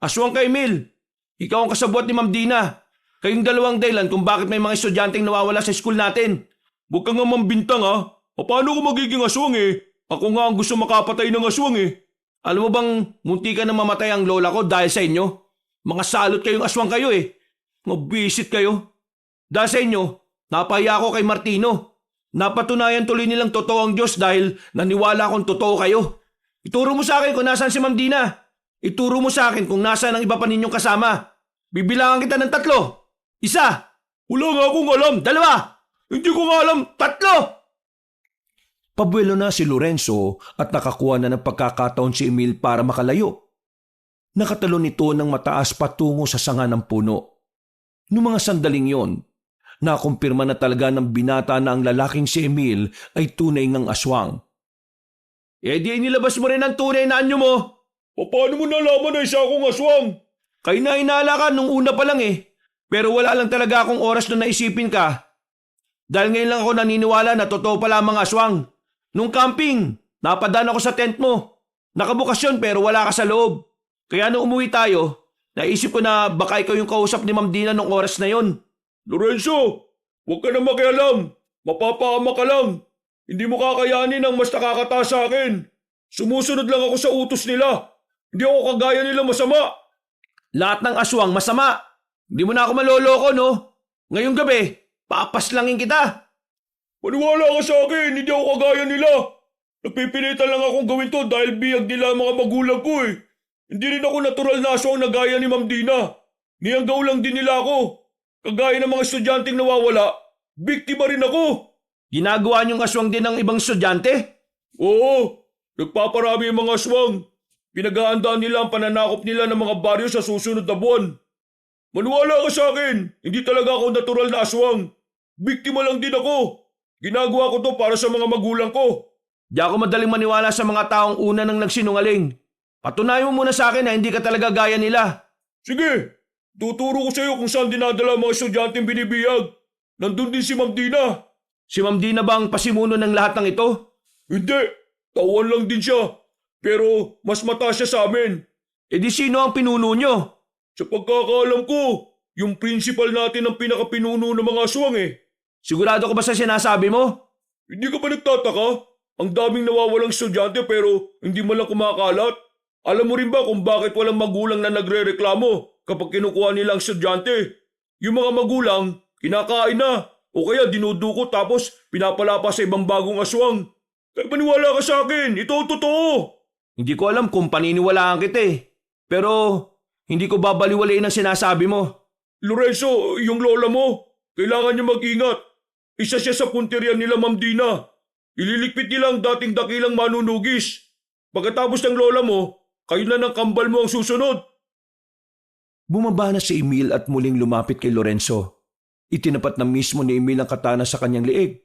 Aswang ka, Emil. Ikaw ang kasabwat ni Ma'am Dina. Kayong dalawang dahilan kung bakit may mga estudyanteng nawawala sa school natin. Huwag ka nga mambintang ha. Paano ko magiging aswang eh? Ako nga ang gusto makapatay ng aswang eh. Alam mo bang munti ka na mamatay ang lola ko dahil sa inyo? Mga salot kayong aswang kayo eh. Mabisit kayo. Dahil sa inyo, napahiya ako kay Martino. Napatunayan tuloy nilang totoo ang Diyos dahil naniwala akong totoo kayo. Ituro mo sa akin kung nasaan si Ma'am Dina. Ituro mo sa akin kung nasaan ang iba pa ninyong kasama. Bibilangan kita ng 3. 1. Wala nga akong alam. 2. Hindi ko nga alam. 3. Pabuelo na si Lorenzo at nakakuha na ng pagkakataon si Emil para makalayo. Nakatalon ito ng mataas patungo sa sanga ng puno. Noong mga sandaling yon, nakumpirma na talaga ng binata na ang lalaking si Emil ay tunay ngang aswang. Di inilabas mo rin ang tunay na anyo mo. Paano mo nalaman na isa akong aswang? Kayo na inala ka nung una pa lang eh. Pero wala lang talaga akong oras na naisipin ka. Dahil ngayon lang ako naniniwala na totoo pala ang mga aswang. Nung camping, napadaan ako sa tent mo. Nakabukas yun pero wala ka sa loob. Kaya nung umuwi tayo, Naisip ko na baka ikaw yung kausap ni Ma'am Dina nung oras na yon. Lorenzo, huwag ka na makialam. Mapapaama ka lang. Hindi mo kakayanin ang mas nakakataas sa akin. Sumusunod lang ako sa utos nila. Hindi ako kagaya nila masama. Lahat ng aswang masama. Hindi mo na ako maloloko, no? Ngayong gabi, papaslangin kita. Maniwala ka sa akin, hindi ako kagaya nila. Napipilitan lang akong gawin to dahil biyag nila ang mga magulang ko eh. Hindi rin ako natural na aswang na gaya ni Ma'am Dina. Niyanggaw lang din nila ako. Kagaya ng mga estudyanteng nawawala, biktima rin ako. Ginagawa niyong aswang din ng ibang estudyante? Oo, nagpaparami ang mga aswang. Pinaghahandaan nila ang pananakop nila ng mga baryo sa susunod na buwan. Maniwala ka sa akin, hindi talaga ako natural na aswang. Biktima lang din ako. Ginagawa ko to para sa mga magulang ko. Di ako madaling maniwala sa mga taong una nang nagsinungaling. Patunayan mo muna sa akin na hindi ka talaga gaya nila. Sige, tuturo ko sa iyo kung saan dinadala ang mga estudyanteng binibiyag. Nandun din si Ma'am Dina. Si Ma'am Dina ba ang pasimuno ng lahat ng ito? Hindi, tauhan lang din siya. Pero mas mataas siya sa amin. E di sino ang pinuno nyo? Sa pagkakaalam ko, yung principal natin ang pinakapinuno ng mga aswang eh. Sigurado ka ba sa sinasabi mo? Hindi ka ba nagtataka? Ang daming nawawalang estudyante pero hindi man lang kumakalat. Alam mo rin ba kung bakit walang magulang na nagre-reklamo kapag kinukuha nila ang estudyante? Yung mga magulang, kinakain na o kaya dinuduko tapos pinapalapa sa ibang bagong aswang. Kaya maniwala ka sa akin, ito ang totoo. Hindi ko alam kung paniniwalaan kita eh. Pero hindi ko babaliwalain ang sinasabi mo. Lorenzo, yung lola mo, kailangan niya mag-ingat. Isa siya sa punterian nila Ma'am Dina. Ililigpit nila ang dating dakilang manunugis. Pagkatapos ng lola mo, kayo na ng kambal mo ang susunod. Bumaba na si Emil at muling lumapit kay Lorenzo. Itinapat na mismo ni Emil ang katana sa kanyang leeg.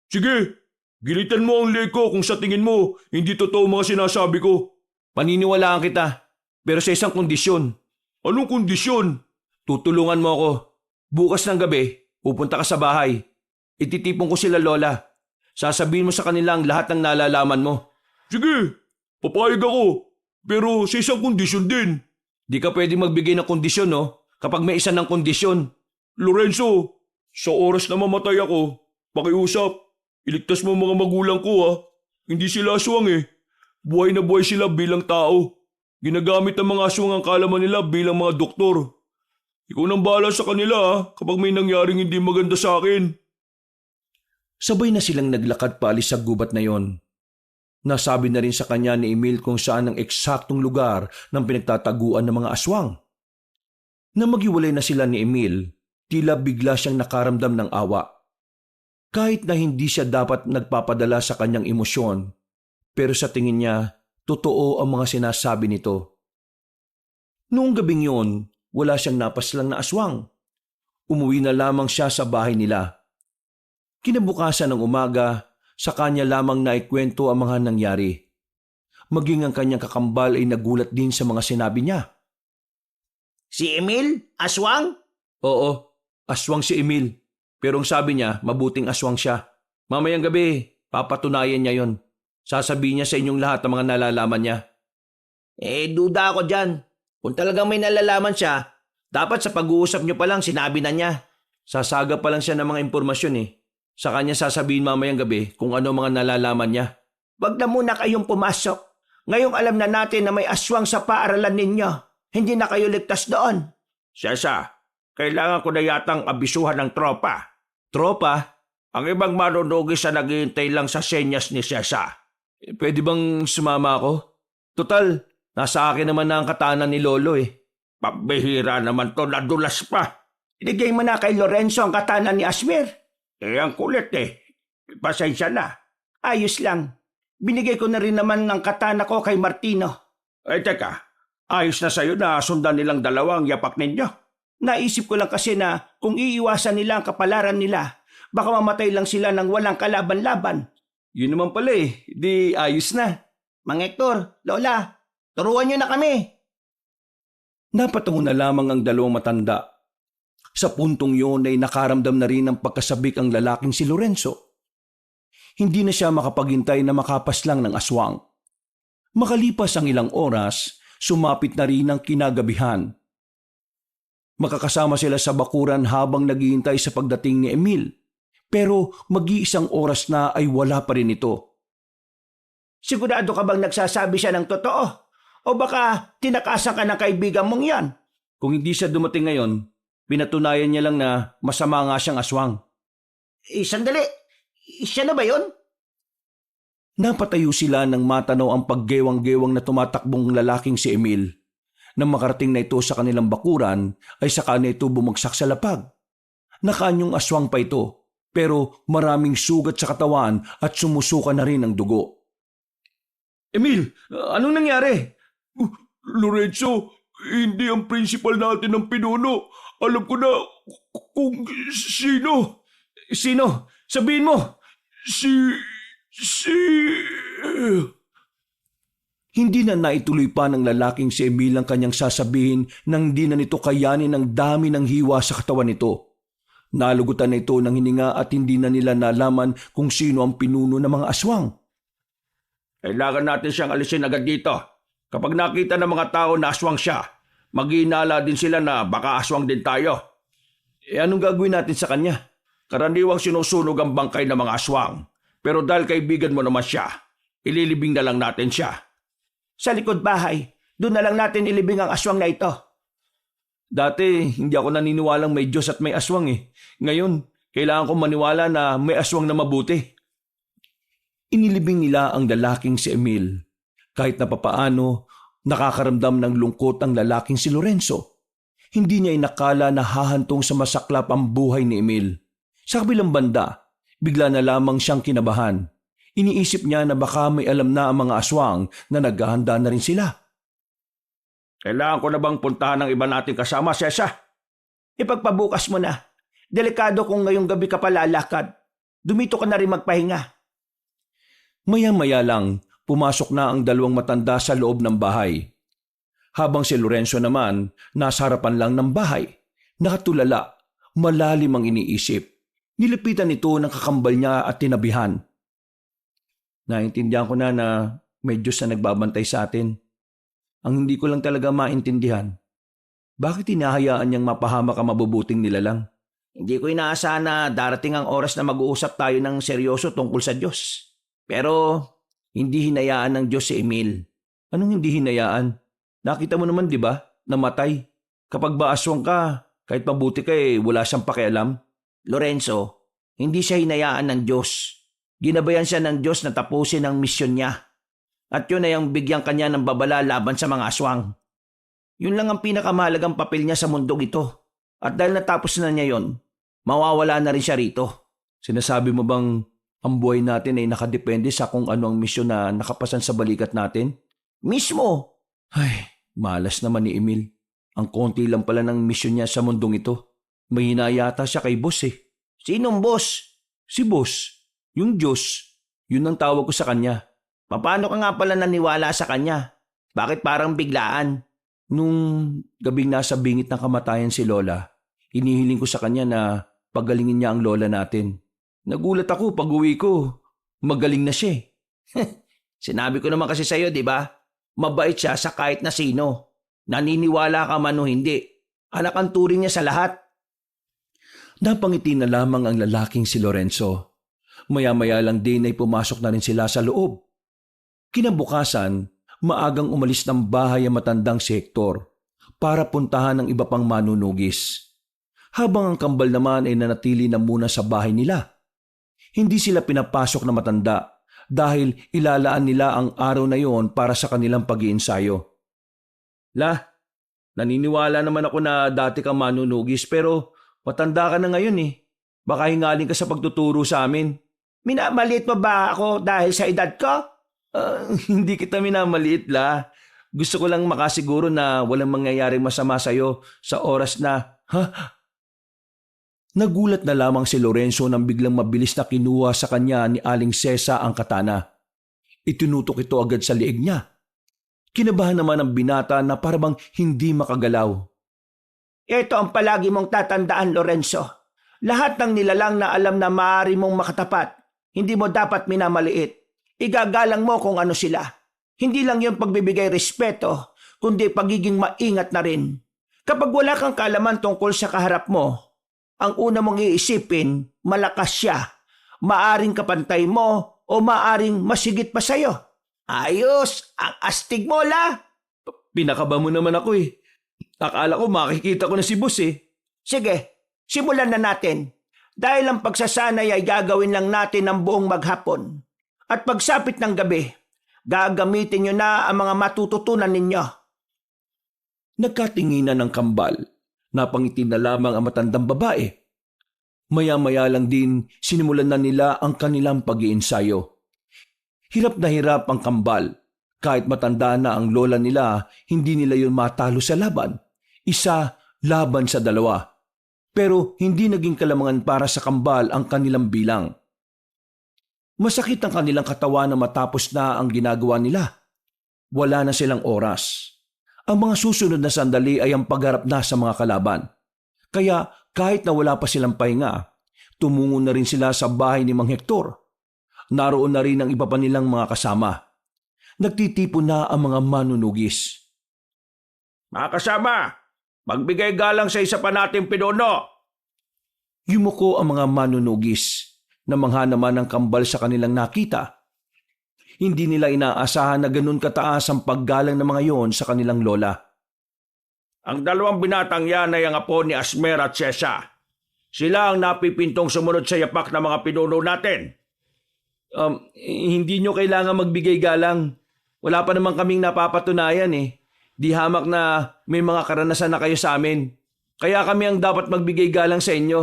Sige, gilitan mo ang leg ko kung sa tingin mo hindi totoo mga sinasabi ko. Paniniwalaan kita, pero sa isang kondisyon. Anong kondisyon? Tutulungan mo ako. Bukas ng gabi, pupunta ka sa bahay. Ititipon ko sila lola. Sasabihin mo sa kanila ang lahat ng nalalaman mo. Sige, papayag ako. Pero sa isang kondisyon din. Di ka pwede magbigay ng kondisyon, no? Kapag may isa ng kondisyon. Lorenzo, sa oras na mamatay ako, pakiusap, iligtas mo ang mga magulang ko ha. Hindi sila aswang eh. Buhay na buhay sila bilang tao. Ginagamit ang mga aswang ang kalaman nila bilang mga doktor. Ikaw nang bahala sa kanila ha, kapag may nangyaring hindi maganda sa akin. Sabay na silang naglakad paalis sa gubat na yon. Nasabi na rin sa kanya ni Emil kung saan ang eksaktong lugar ng pinagtataguan ng mga aswang. Na maghiwalay na sila ni Emil, tila bigla siyang nakaramdam ng awa. Kahit na hindi siya dapat nagpapadala sa kanyang emosyon, pero sa tingin niya, totoo ang mga sinasabi nito. Noong gabing yon, wala siyang napaslang na aswang. Umuwi na lamang siya sa bahay nila. Kinabukasan ng umaga, sa kanya lamang naikwento ang mga nangyari. Maging ang kanyang kakambal ay nagulat din sa mga sinabi niya. Si Emil? Aswang? Oo, aswang si Emil. Pero ang sabi niya, mabuting aswang siya. Mamayang gabi, papatunayan niya yon. Sasabihin niya sa inyong lahat ang mga nalalaman niya. Duda ako dyan. Kung talagang may nalalaman siya, dapat sa pag-uusap niyo pa lang sinabi na niya. Sasaga pa lang siya ng mga impormasyon eh. Sa kanya sasabihin mamayang gabi kung ano mga nalalaman niya. Wag na muna kayong pumasok. Ngayong alam na natin na may aswang sa paaralan ninyo. Hindi na kayo ligtas doon. Sesa, kailangan ko na yatang abisuhan ng tropa. Tropa? Ang ibang manunugis na naghihintay lang sa senyas ni Sesa. Pwede bang sumama ako? Total, nasa akin naman na ang katana ni Lolo eh. Pambihira naman to, nadulas pa. Ibigay mo na kay Lorenzo ang katana ni Asmer. Ang kulit eh. Pasensya na. Ayos lang. Binigay ko na rin naman ng katana ko kay Martino. Teka, ayos na sa'yo na sundan nilang dalawang yapak ninyo. Naisip ko lang kasi na kung iiwasan nila ang kapalaran nila, baka mamatay lang sila ng walang kalaban-laban. Yun naman pala eh. Di ayos na. Mang Hector, Lola, turuan nyo na kami. Napatungo na lamang ang dalawang matanda. Sa puntong yun ay nakaramdam na rin ng pagkasabik ang lalaking si Lorenzo. Hindi na siya makapaghintay na makapaslang ng aswang. Makalipas ang ilang oras, sumapit na rin ang kinagabihan. Makakasama sila sa bakuran habang naghihintay sa pagdating ni Emil. Pero mag-iisang oras na ay wala pa rin ito. Sigurado ka bang nagsasabi siya ng totoo? O baka tinakasan ka ng kaibigan mong yan? Kung hindi siya dumating ngayon, pinatunayan niya lang na masama nga siyang aswang. Sandali. Siya na ba yun? Napatayo sila nang matanaw ang paggewang-gewang na tumatakbong lalaking si Emil. Nang makarating na ito sa kanilang bakuran, ay saka na ito bumagsak sa lapag. Nakaanyong aswang pa ito, pero maraming sugat sa katawan at sumusuka na rin ang dugo. Emil, anong nangyari? Lorenzo, hindi ang principal natin ang pinuno. Alam ko na kung sino. Sino? Sabihin mo! Si... Hindi na naituloy pa ng lalaking si Emil ang kanyang sasabihin nang di na nito kayanin ang dami ng hiwa sa katawan nito. Nalugutan na ito ng hininga at hindi na nila nalaman kung sino ang pinuno ng mga aswang. Kailangan natin siyang alisin agad dito. Kapag nakita ng mga tao na aswang siya, mag-iinala din sila na baka aswang din tayo. Anong gagawin natin sa kanya? Karaniwang sinusunog ang bangkay ng mga aswang. Pero dahil kaibigan mo naman siya, ililibing na lang natin siya. Sa likod bahay, doon na lang natin ilibing ang aswang na ito. Dati, hindi ako naniniwalang may Diyos at may aswang eh. Ngayon, kailangan kong maniwala na may aswang na mabuti. Inilibing nila ang lalaking si Emil. Kahit na papaano, nakakaramdam ng lungkot ang lalaking si Lorenzo. Hindi niya inakala na hahantong sa masaklap ang buhay ni Emil. Sa kabilang banda, bigla na lamang siyang kinabahan. Iniisip niya na baka may alam na ang mga aswang na naghahanda na rin sila. Kailangan ko na bang puntahan ng iba nating kasama, Sesa? Ipagpabukas mo na. Delikado kung ngayong gabi ka pa lalakad. Dumito ka na rin magpahinga. Maya-maya lang, pumasok na ang dalawang matanda sa loob ng bahay. Habang si Lorenzo naman, nasa harapan lang ng bahay. Nakatulala, malalim ang iniisip. Nilapitan ito ng kakambal niya at tinabihan. Naintindihan ko na may Diyos na nagbabantay sa atin. Ang hindi ko lang talaga maintindihan, bakit hinahayaan niyang mapahamak ang mabubuting nilalang? Hindi ko inaasahan na darating ang oras na mag-uusap tayo ng seryoso tungkol sa Diyos. Pero hindi hinayaan ng Diyos si Emil. Anong hindi hinayaan? Nakita mo naman, di ba? Namatay. Kapag ba aswang ka, kahit mabuti ka wala siyang pakialam. Lorenzo, hindi siya hinayaan ng Diyos. Ginabayan siya ng Diyos na tapusin ang misyon niya. At yun ay ang bigyan kanya ng babala laban sa mga aswang. Yun lang ang pinakamahalagang papel niya sa mundong ito. At dahil natapos na niya yon, mawawala na rin siya rito. Sinasabi mo bang ang buhay natin ay nakadepende sa kung ano ang misyon na nakapasan sa balikat natin? Mismo! Ay, malas naman ni Emil. Ang konti lang pala ng misyon niya sa mundong ito. Mahina yata siya kay boss eh. Sinong boss? Si boss. Yung Diyos. Yun ang tawag ko sa kanya. Paano ka nga pala naniwala sa kanya? Bakit parang biglaan? Nung gabing nasa bingit ng kamatayan si Lola, inihiling ko sa kanya na pagalingin niya ang Lola natin. Nagulat ako pag uwi ko. Magaling na siya eh. Sinabi ko naman kasi sa'yo, di ba? Mabait siya sa kahit na sino. Naniniwala ka man o hindi. Anak ang turing niya sa lahat. Napangiti na lamang ang lalaking si Lorenzo. Maya-maya lang din ay pumasok na rin sila sa loob. Kinabukasan, maagang umalis ng bahay ang matandang si Hector para puntahan ng iba pang manunugis. Habang ang kambal naman ay nanatili na muna sa bahay nila. Hindi sila pinapasok na matanda dahil ilalaan nila ang araw na yon para sa kanilang pag-iinsayo. Naniniwala naman ako na dati kang manunugis pero matanda ka na ngayon eh. Baka hingaling ka sa pagtuturo sa amin. Minamaliit mo ba ako dahil sa edad ko? Hindi kita minamaliit Gusto ko lang makasiguro na walang mangyayaring masama sa'yo sa oras na... Nagulat na lamang si Lorenzo nang biglang mabilis na kinuha sa kanya ni Aling Sesa ang katana. Itinutok ito agad sa liig niya. Kinabahan naman ang binata na parabang hindi makagalaw. Ito ang palagi mong tatandaan, Lorenzo. Lahat ng nilalang na alam na maaari mong makatapat, hindi mo dapat minamaliit. Igagalang mo kung ano sila. Hindi lang yung pagbibigay respeto, kundi pagiging maingat na rin. Kapag wala kang kaalaman tungkol sa kaharap mo, ang una mong iisipin, malakas siya. Maaring kapantay mo o maaring masigit pa sa'yo. Ayos! Ang astig mo, la! Pinakaba mo naman ako eh. Akala ko makikita ko na si boss eh. Sige, simulan na natin. Dahil ang pagsasanay ay gagawin lang natin ng buong maghapon. At pagsapit ng gabi, gagamitin nyo na ang mga matututunan ninyo. Nagkatinginan ng kambal. Napangiti na lamang ang matandang babae. Maya-maya lang din sinimulan na nila ang kanilang pag-iensayo. Hirap na hirap ang kambal. Kahit matanda na ang lola nila, hindi nila yun matalo sa laban. Isa laban sa dalawa. Pero hindi naging kalamangan para sa kambal ang kanilang bilang. Masakit ang kanilang katawan na matapos na ang ginagawa nila. Wala na silang oras. Ang mga susunod na sandali ay ang pagharap na sa mga kalaban. Kaya kahit na wala pa silang pahinga, tumungo na rin sila sa bahay ni Mang Hector. Naroon na rin ang iba pa nilang mga kasama. Nagtitipon na ang mga manunugis. Mga kasama, magbigay galang sa isa pa nating pinuno. Yumuko ang mga manunugis. Namangha naman ang kambal sa kanilang nakita. Hindi nila inaasahan na ganun kataas ang paggalang ng mga yon sa kanilang lola. Ang dalawang binatang yan ay ang apo ni Asmer at Cesa. Sila ang napipintong sumunod sa yapak ng mga pinuno natin. Hindi nyo kailangan magbigay galang. Wala pa naman kaming napapatunayan eh. Di hamak na may mga karanasan na kayo sa amin. Kaya kami ang dapat magbigay galang sa inyo.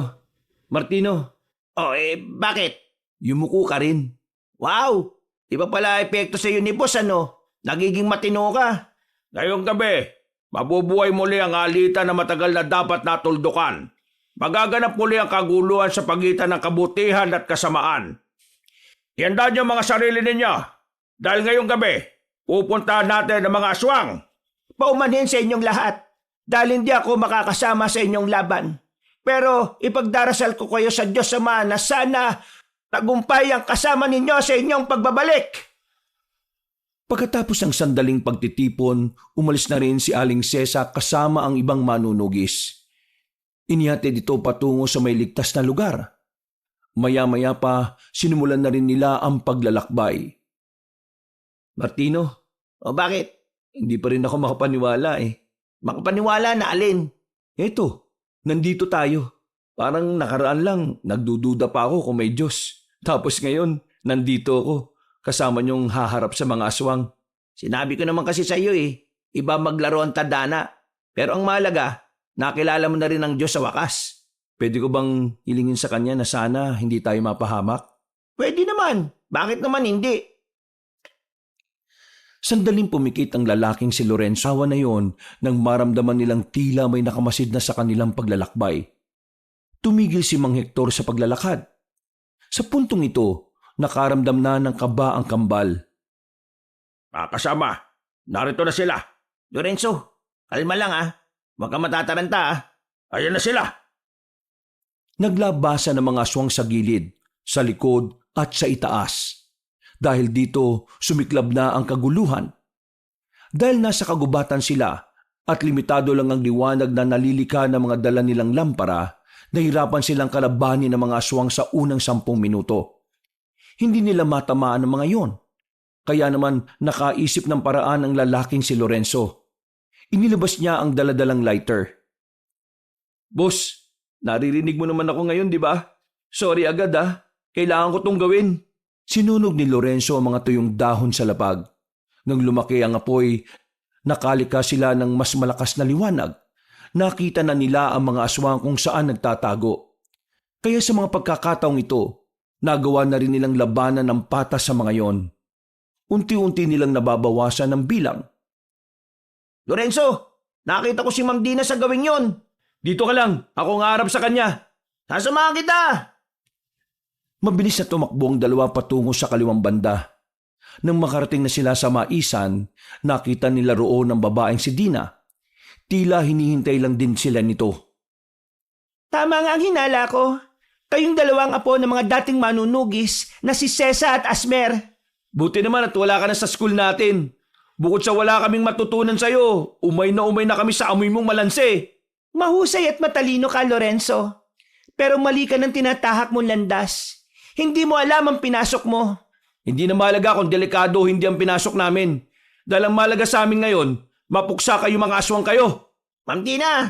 Martino. Bakit? Yumuko ka rin. Wow! Iba pala epekto sa iyo ni boss, ano? Nagiging matino ka. Ngayong gabi, mabubuhay muli ang alitan na matagal na dapat natuldukan. Magaganap muli ang kaguluhan sa pagitan ng kabutihan at kasamaan. Ihanda niyo mga sarili ninyo. Dahil ngayong gabi, pupuntahan natin ang mga aswang. Paumanhin sa inyong lahat. Dahil hindi ako makakasama sa inyong laban. Pero ipagdarasal ko kayo sa Diyos Ama na sana tagumpay ang kasama ninyo sa inyong pagbabalik. Pagkatapos ng sandaling pagtitipon, umalis na rin si Aling Cesa kasama ang ibang manunugis. Inihatid ito patungo sa may ligtas na lugar. Maya-maya pa, sinimulan na rin nila ang paglalakbay. Martino, Bakit? hindi pa rin ako makapaniwala eh. Makapaniwala na alin? Eto, nandito tayo. Parang nakaraan lang, nagdududa pa ako kung may Diyos. Tapos ngayon, nandito ako, kasama niyong haharap sa mga aswang. Sinabi ko naman kasi sa iyo iba maglaro ang tadhana. Pero ang mahalaga, nakilala mo na rin ang Diyos sa wakas. Pwede ko bang hilingin sa kanya na sana hindi tayo mapahamak? Pwede naman. Bakit naman hindi? Sandaling pumikit ang lalaking si Lorenzo. Awa na yon nang maramdaman nilang tila may nakamasid na sa kanilang paglalakbay. Tumigil si Mang Hector sa paglalakad. Sa puntong ito, nakaramdam na ng kaba ang kambal. Mga kasama, narito na sila. Lorenzo, kalma lang Huwag ka matataranta Ayan na sila. Naglabasa ng mga aswang sa gilid, sa likod at sa itaas. Dahil dito, sumiklab na ang kaguluhan. Dahil nasa kagubatan sila at limitado lang ang liwanag na nalilika ng mga dala nilang lampara, nahirapan silang kalabanin ng mga aswang sa unang 10 minuto. Hindi nila matamaan ang mga yon. Kaya naman nakaisip ng paraan ang lalaking si Lorenzo. Inilabas niya ang daladalang lighter. Boss, naririnig mo naman ako ngayon, di ba? Sorry agad Kailangan ko tong gawin. Sinunog ni Lorenzo ang mga tuyong dahon sa lapag. Nang lumaki ang apoy, nakalika sila ng mas malakas na liwanag. Nakita na nila ang mga aswang kung saan nagtatago. Kaya sa mga pagkakataong ito, nagawa na rin nilang labanan ng patas sa mga yon. Unti-unti nilang nababawasan ng bilang. Lorenzo, nakita ko si Ma'am Dina sa gawing yon. Dito ka lang, ako nga harap sa kanya. Sasamahan kita! Mabilis na tumakbo ang dalawa patungo sa kaliwang banda. Nang makarating na sila sa maisan, nakita nila roon ang babaeng si Dina. Tila hinihintay lang din sila nito. Tama nga ang hinala ko. Kayong dalawang apo ng mga dating manunugis na si Cesa at Asmer. Buti naman at wala ka na sa school natin. Bukod sa wala kaming matutunan sa'yo, umay na kami sa amoy mong malanse. Mahusay at matalino ka, Lorenzo. Pero mali ka ng tinatahak mong landas. Hindi mo alam ang pinasok mo. Hindi na mahalaga kung delikado o hindi ang pinasok namin. Dahil ang mahalaga sa amin ngayon, mapuksa kayo mga aswang kayo. Ma'am Dina,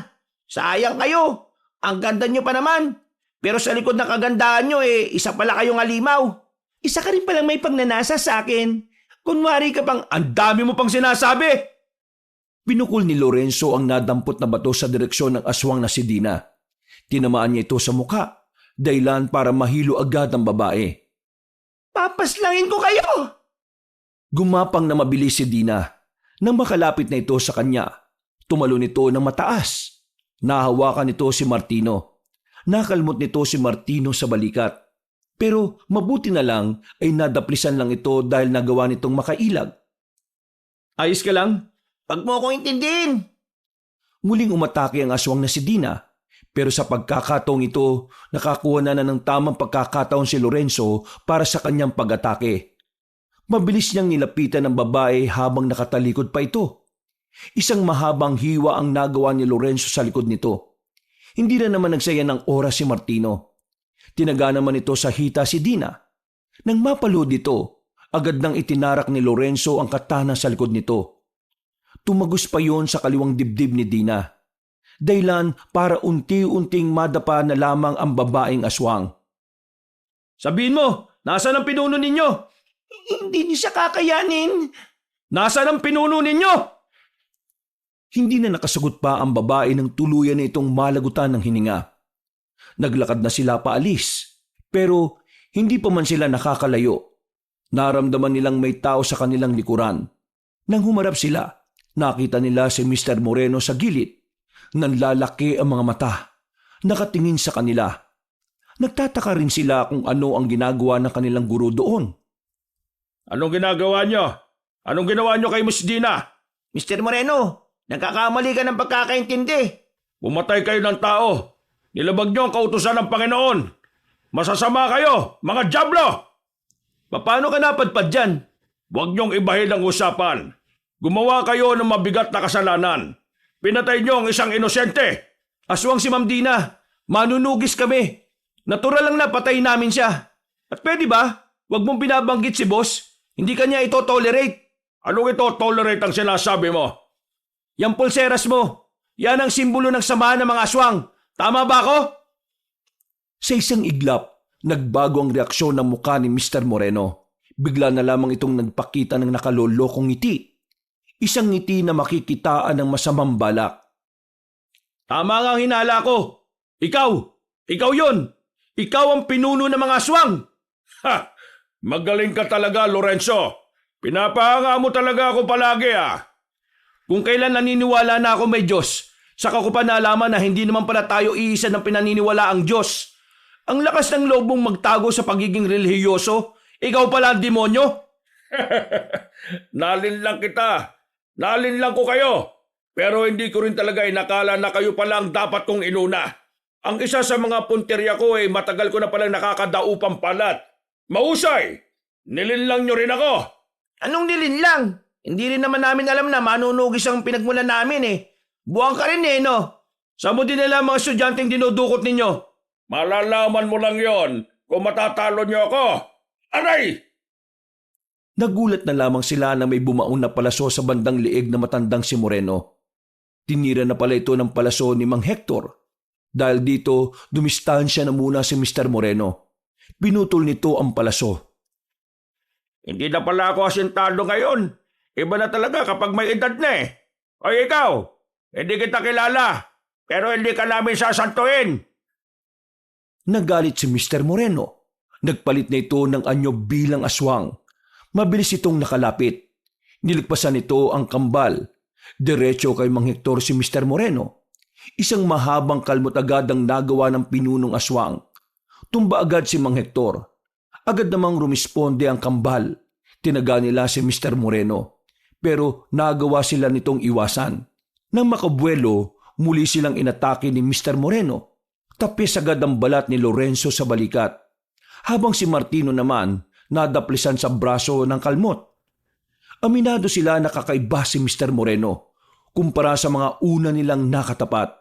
sayang kayo. Ang ganda nyo pa naman. Pero sa likod ng kagandahan nyo isa pala kayong alimaw. Isa ka rin palang may pagnanasa sa akin. Kunwari ka pang, Ang dami mo pang sinasabi! Pinukol ni Lorenzo ang nadampot na bato sa direksyon ng aswang na si Dina. Tinamaan niya ito sa mukha, dahilan para mahilo agad ang babae. papaslangin ko kayo. Gumapang na mabilis si Dina. Nang makalapit na ito sa kanya, tumalon ito ng mataas. Nahawakan nito si Martino. Nakalmot nito si Martino sa balikat. Pero mabuti na lang ay nadaplisan lang ito dahil nagawa nitong makailag. Ayos ka lang? Pag mo akong intindihin. Muling umatake ang aswang na si Dina. Pero sa pagkakataong ito, nakakuha na ng tamang pagkakataon si Lorenzo para sa kanyang pag-atake. Mabilis niyang nilapitan ang babae habang nakatalikod pa ito. Isang mahabang hiwa ang nagawa ni Lorenzo sa likod nito. Hindi na naman nagsaya ng oras si Martino. Tinaga naman ito sa hita si Dina. Nang mapalood ito, agad nang itinarak ni Lorenzo ang katana sa likod nito. Tumagos pa yon sa kaliwang dibdib ni Dina. Dahilan para unti-unting madapa na lamang ang babaeng aswang. Sabihin mo, nasaan ang pinuno ninyo? Hindi niyo siya kakayanin. Nasaan ang pinuno ninyo? Hindi na nakasagot pa ang babae ng tuluyan na itong malagutan ng hininga. Naglakad na sila paalis, pero hindi pa man sila nakakalayo. Naramdaman nilang may tao sa kanilang likuran. Nang humarap sila, nakita nila si Mr. Moreno sa gilid. Nanlalaki ang mga mata. Nakatingin sa kanila. Nagtataka rin sila kung ano ang ginagawa ng kanilang guro doon. Anong ginagawa nyo? Anong ginawa nyo kay Miss Dina? Mr. Moreno, nagkakamali ka ng pagkakaintindi. Pumatay kayo ng tao. Nilabag nyo ang kautusan ng Panginoon. Masasama kayo, mga dyablo! Paano ka napadpad dyan? Huwag nyong ibahin ang usapan. Gumawa kayo ng mabigat na kasalanan. Pinatay nyo ang isang inosente. Aswang si Ma'am Dina. Manunugis kami. Natural lang na patayin namin siya. At pwede ba? Huwag mong binabanggit si boss. Hindi kanya ito tolerate. Anong ito tolerate ang sinasabi mo? Yang pulseras mo. Yan ang simbolo ng samahan ng mga aswang. Tama ba ako? Sa isang iglap, nagbago ang reaksyon ng mukha ni Mr. Moreno. Bigla na lamang itong nagpakita ng nakalolokong ngiti. Isang ngiti na makikitaan ng masamang balak. Tama nga ang hinala ko. Ikaw yun. Ikaw ang pinuno ng mga aswang. Ha! Magaling ka talaga, Lorenzo. Pinapahanga mo talaga ako palagi Kung kailan naniniwala na ako may Diyos, saka ko pa nalaman na hindi naman pala tayo iisa ng pinaniniwala ang Diyos. Ang lakas ng loob mong magtago sa pagiging relihiyoso. Ikaw pala ang demonyo. Nalinlang kita. Nalinlang ko kayo. Pero hindi ko rin talaga inakala na kayo pala ang dapat kong inuna. Ang isa sa mga punteriya ko matagal ko na palang nakakadaupang palat. Mahusay! Nilinlang nyo rin ako. Anong nilinlang? Hindi rin naman namin alam na manunugis ang pinagmulan namin Buwang ka rin no? Saan mo din nila mga estudyanteng dinudukot ninyo? Malalaman mo lang yon kung matatalo nyo ako. Aray! Nagulat na lamang sila na may bumaon na palaso sa bandang liig na matandang si Moreno. Tinira na pala ito ng palaso ni Mang Hector. Dahil dito, dumistansya na muna si Mr. Moreno. Pinutol nito ang palaso. Hindi na pala ako asintado ngayon. Iba na talaga kapag may edad na O ikaw, hindi kita kilala, pero hindi ka namin sasantuin. Nagalit si Mr. Moreno. Nagpalit na ito ng anyo bilang aswang. Mabilis itong nakalapit. Niligpasan nito ang kambal. Diretso kay Mang Hector si Mr. Moreno. Isang mahabang kalmot agad ang nagawa ng pinunong aswang. Tumba agad si Mang Hector. Agad namang rumisponde ang kambal. Tinaga nila si Mr. Moreno. Pero nagawa sila nitong iwasan. Nang makabuelo, muli silang inatake ni Mr. Moreno. Tapis agad ang balat ni Lorenzo sa balikat. Habang si Martino naman nadaplisan sa braso ng kalmot. Aminado sila na kakaiba si Mr. Moreno kumpara sa mga una nilang nakatapat.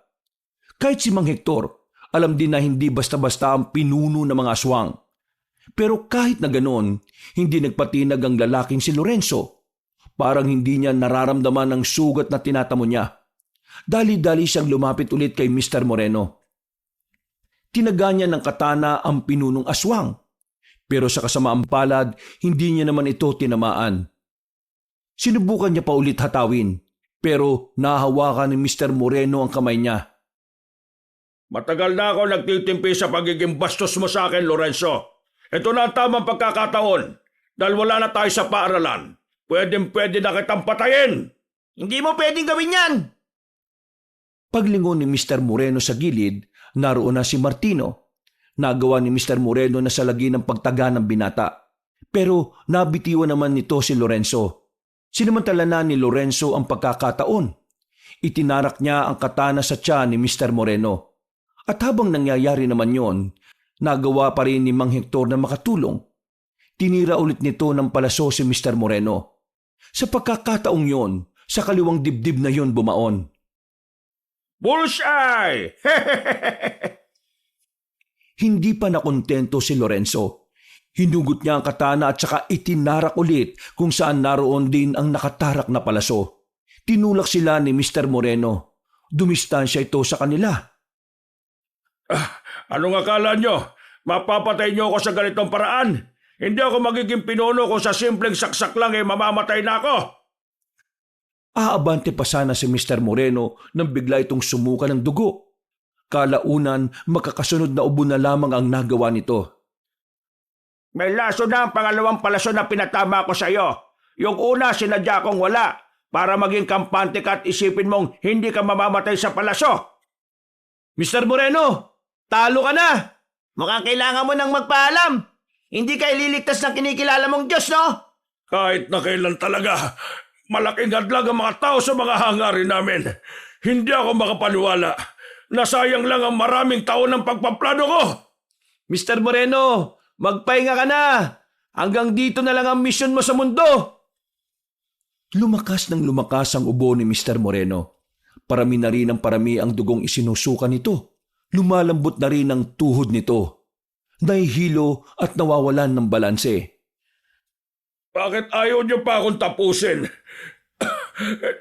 Kahit si Mang Hector, alam din na hindi basta-basta ang pinuno ng mga aswang. Pero kahit na ganon, hindi nagpatinag ang lalaking si Lorenzo. Parang hindi niya nararamdaman ang sugat na tinatamo niya. Dali-dali siyang lumapit ulit kay Mr. Moreno. Tinaga niya ng katana ang pinunong aswang. Pero sa kasamaang palad, hindi niya naman ito tinamaan. Sinubukan niya pa ulit hatawin, pero nahawakan ni Mr. Moreno ang kamay niya. Matagal na ako nagtitimpi sa pagiging bastos mo sa akin, Lorenzo. Ito na ang tamang pagkakataon dahil wala na tayo sa paaralan. Pwede na kitang patayin. Hindi mo pwedeng gawin yan! Paglingon ni Mr. Moreno sa gilid, naroon na si Martino. Nagawa ni Mr. Moreno na salagi ng pagtaga ng binata. Pero nabitiwan naman nito si Lorenzo. Sinamantala na ni Lorenzo ang pagkakataon. Itinarak niya ang katana sa tiyan ni Mr. Moreno. At habang nangyayari naman yon, nagawa pa rin ni Mang Hector na makatulong. Tinira ulit nito ng palaso si Mr. Moreno. Sa pagkakataong yon, sa kaliwang dibdib na yon bumaon. Bullseye! Hindi pa nakontento si Lorenzo. Hinugot niya ang katana at saka itinarak ulit kung saan naroon din ang nakatarak na palaso. Tinulak sila ni Mr. Moreno. Dumistansya ito sa kanila. Anong akala nyo? Mapapatay nyo ako sa ganitong paraan? Hindi ako magiging pinuno kung sa simpleng saksak lang mamamatay na ako. Aabante pa sana si Mr. Moreno nang bigla itong sumuka ng dugo. Kalaunan, makakasunod na ubo na lamang ang nagawa nito. May laso na ang pangalawang palaso na pinatama ko sa iyo. Yung una, sinadya kong wala para maging kampante ka at isipin mong hindi ka mamamatay sa palaso. Mr. Moreno, talo ka na! Mukhang kailangan mo nang magpaalam. Hindi ka ililigtas ng kinikilala mong Diyos, no? Kahit na kailan talaga, malaking hadlang ang mga tao sa mga hangarin namin. Hindi ako makapaniwala. Nasayang lang ang maraming taon ng pagpaplano ko. Mr. Moreno, magpahinga ka na! Hanggang dito na lang ang misyon mo sa mundo! Lumakas ng lumakas ang ubo ni Mr. Moreno. Parami na rin ang parami ang dugong isinusuka nito. Lumalambot na rin ang tuhod nito. Nahihilo at nawawalan ng balanse. Bakit ayaw niyo pa akong tapusin?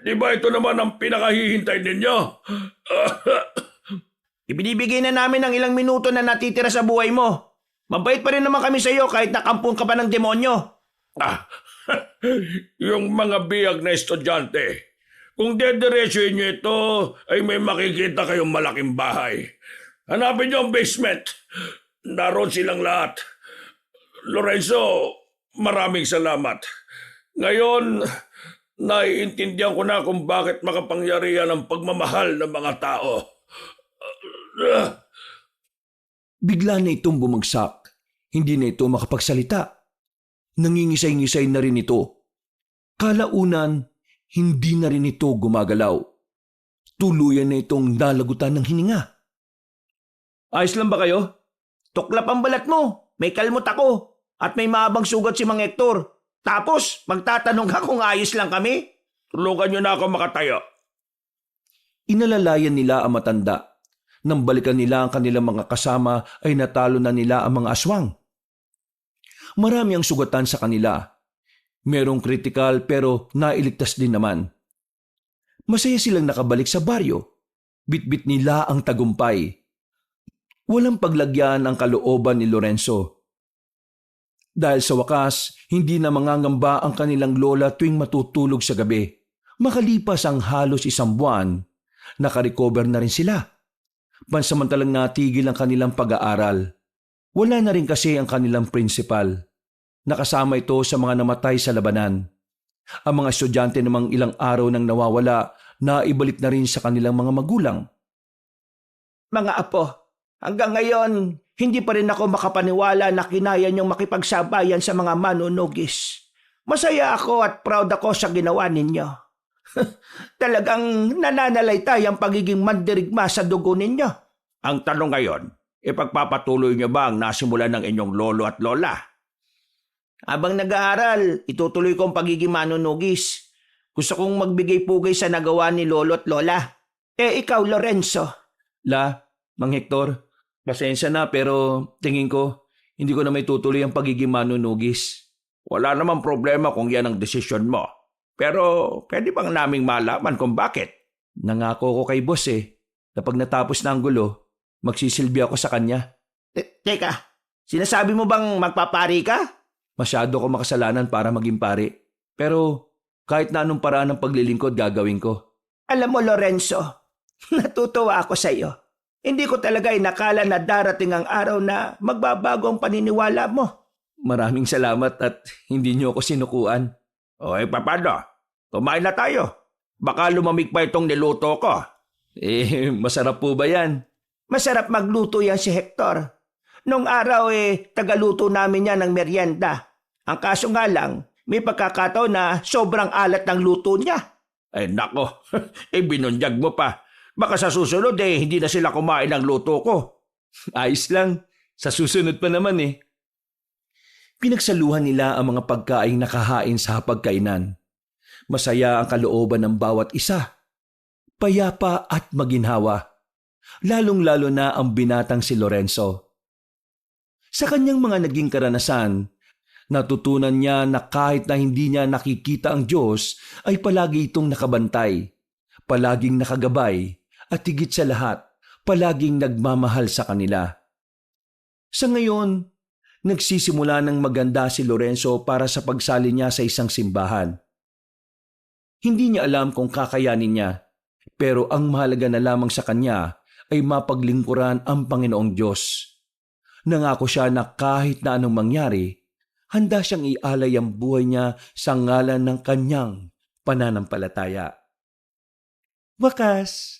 Di ba ito naman ang pinakahihintay ninyo? Ibinibigay na namin ang ilang minuto na natitira sa buhay mo. Mabait pa rin naman kami sa iyo kahit nakampun ka pa ng demonyo. Yung mga biyag na estudyante. Kung dediretsuhin niyo ito, ay may makikita kayong malaking bahay. Hanapin niyo ang basement. Naroon silang lahat. Lorenzo, maraming salamat. Ngayon, naiintindihan ko na kung bakit makapangyarihan ang pagmamahal ng mga tao. Bigla na itong bumagsak. Hindi na ito makapagsalita. Nangingisay-ngisay na rin ito. Kalaunan, hindi na rin ito gumagalaw. Tuluyan na itong nalagutan ng hininga. Ayos lang ba kayo? Tuklap ang balat mo. May kalmot ako. At may mahabang sugat si Mang Hector. Tapos, magtatanong ka kung ayos lang kami? Tulungan niyo na ako makatayo. Inalalayan nila ang matanda. Nang balikan nila ang kanilang mga kasama ay natalo na nila ang mga aswang. Marami ang sugatan sa kanila. Merong kritikal pero nailigtas din naman. Masaya silang nakabalik sa baryo. Bitbit nila ang tagumpay. Walang paglagyan ang kalooban ni Lorenzo. Dahil sa wakas, hindi na mangangamba ang kanilang lola tuwing matutulog sa gabi. Makalipas ang halos isang buwan, nakarecover na rin sila. Pansamantalang natigil ang kanilang pag-aaral. Wala na rin kasi ang kanilang principal. Nakasama ito sa mga namatay sa labanan. Ang mga estudyante namang ilang araw nang nawawala, naibalik na rin sa kanilang mga magulang. Mga apo, hanggang ngayon, hindi pa rin ako makapaniwala na kinaya niyong makipagsabayan sa mga manunugis. Masaya ako at proud ako sa ginawa ninyo. Talagang nananalaytay ang pagiging mandirigma sa dugo ninyo. Ang tanong ngayon, ipagpapatuloy niyo ba ang nasimulan ng inyong lolo at lola? Habang nag-aaral, itutuloy ko ang pagiging manunugis. Gusto kong magbigay-pugay sa nagawa ni Lolo at Lola. Ikaw, Lorenzo. Mang Hector, pasensya na pero tingin ko hindi ko na may tutuloy ang pagiging manunugis. Wala namang problema kung yan ang desisyon mo. Pero pwede bang naming malaman kung bakit? Nangako ko kay boss na pag natapos na ang gulo, magsisilbi ako sa kanya. Teka, sinasabi mo bang magpapari ka? Masyado ko makasalanan para maging pari. Pero kahit na anong paraan ng paglilingkod gagawin ko. Alam mo, Lorenzo, natutuwa ako sa iyo. Hindi ko talaga inakala na darating ang araw na magbabago ang paniniwala mo. Maraming salamat at hindi niyo ako sinukuan. O paano? Kumain na tayo. Baka lumamig pa itong niluto ko. Masarap po ba yan? Masarap magluto yan si Hector. Nung araw tagaluto namin yan ng merienda. Ang kaso nga lang, may pagkakataon na sobrang alat ng luto niya. Ay nako, binunyag mo pa. Baka sa susunod hindi na sila kumain ng luto ko. Ayos lang. Sa susunod pa naman Pinagsaluhan nila ang mga pagkaing nakahain sa hapagkainan. Masaya ang kalooban ng bawat isa. Payapa at maginhawa. Lalong-lalo na ang binatang si Lorenzo. Sa kanyang mga naging karanasan, natutunan niya na kahit na hindi niya nakikita ang Diyos, ay palagi itong nakabantay, palaging nakagabay, at higit sa lahat, palaging nagmamahal sa kanila. Sa ngayon, nagsisimula ng maganda si Lorenzo para sa pagsali niya sa isang simbahan. Hindi niya alam kung kakayanin niya, pero ang mahalaga na lamang sa kanya ay mapaglingkuran ang Panginoong Diyos. Nangako siya na kahit na anong mangyari, handa siyang ialay ang buhay niya sa ngalan ng kanyang pananampalataya. Wakas!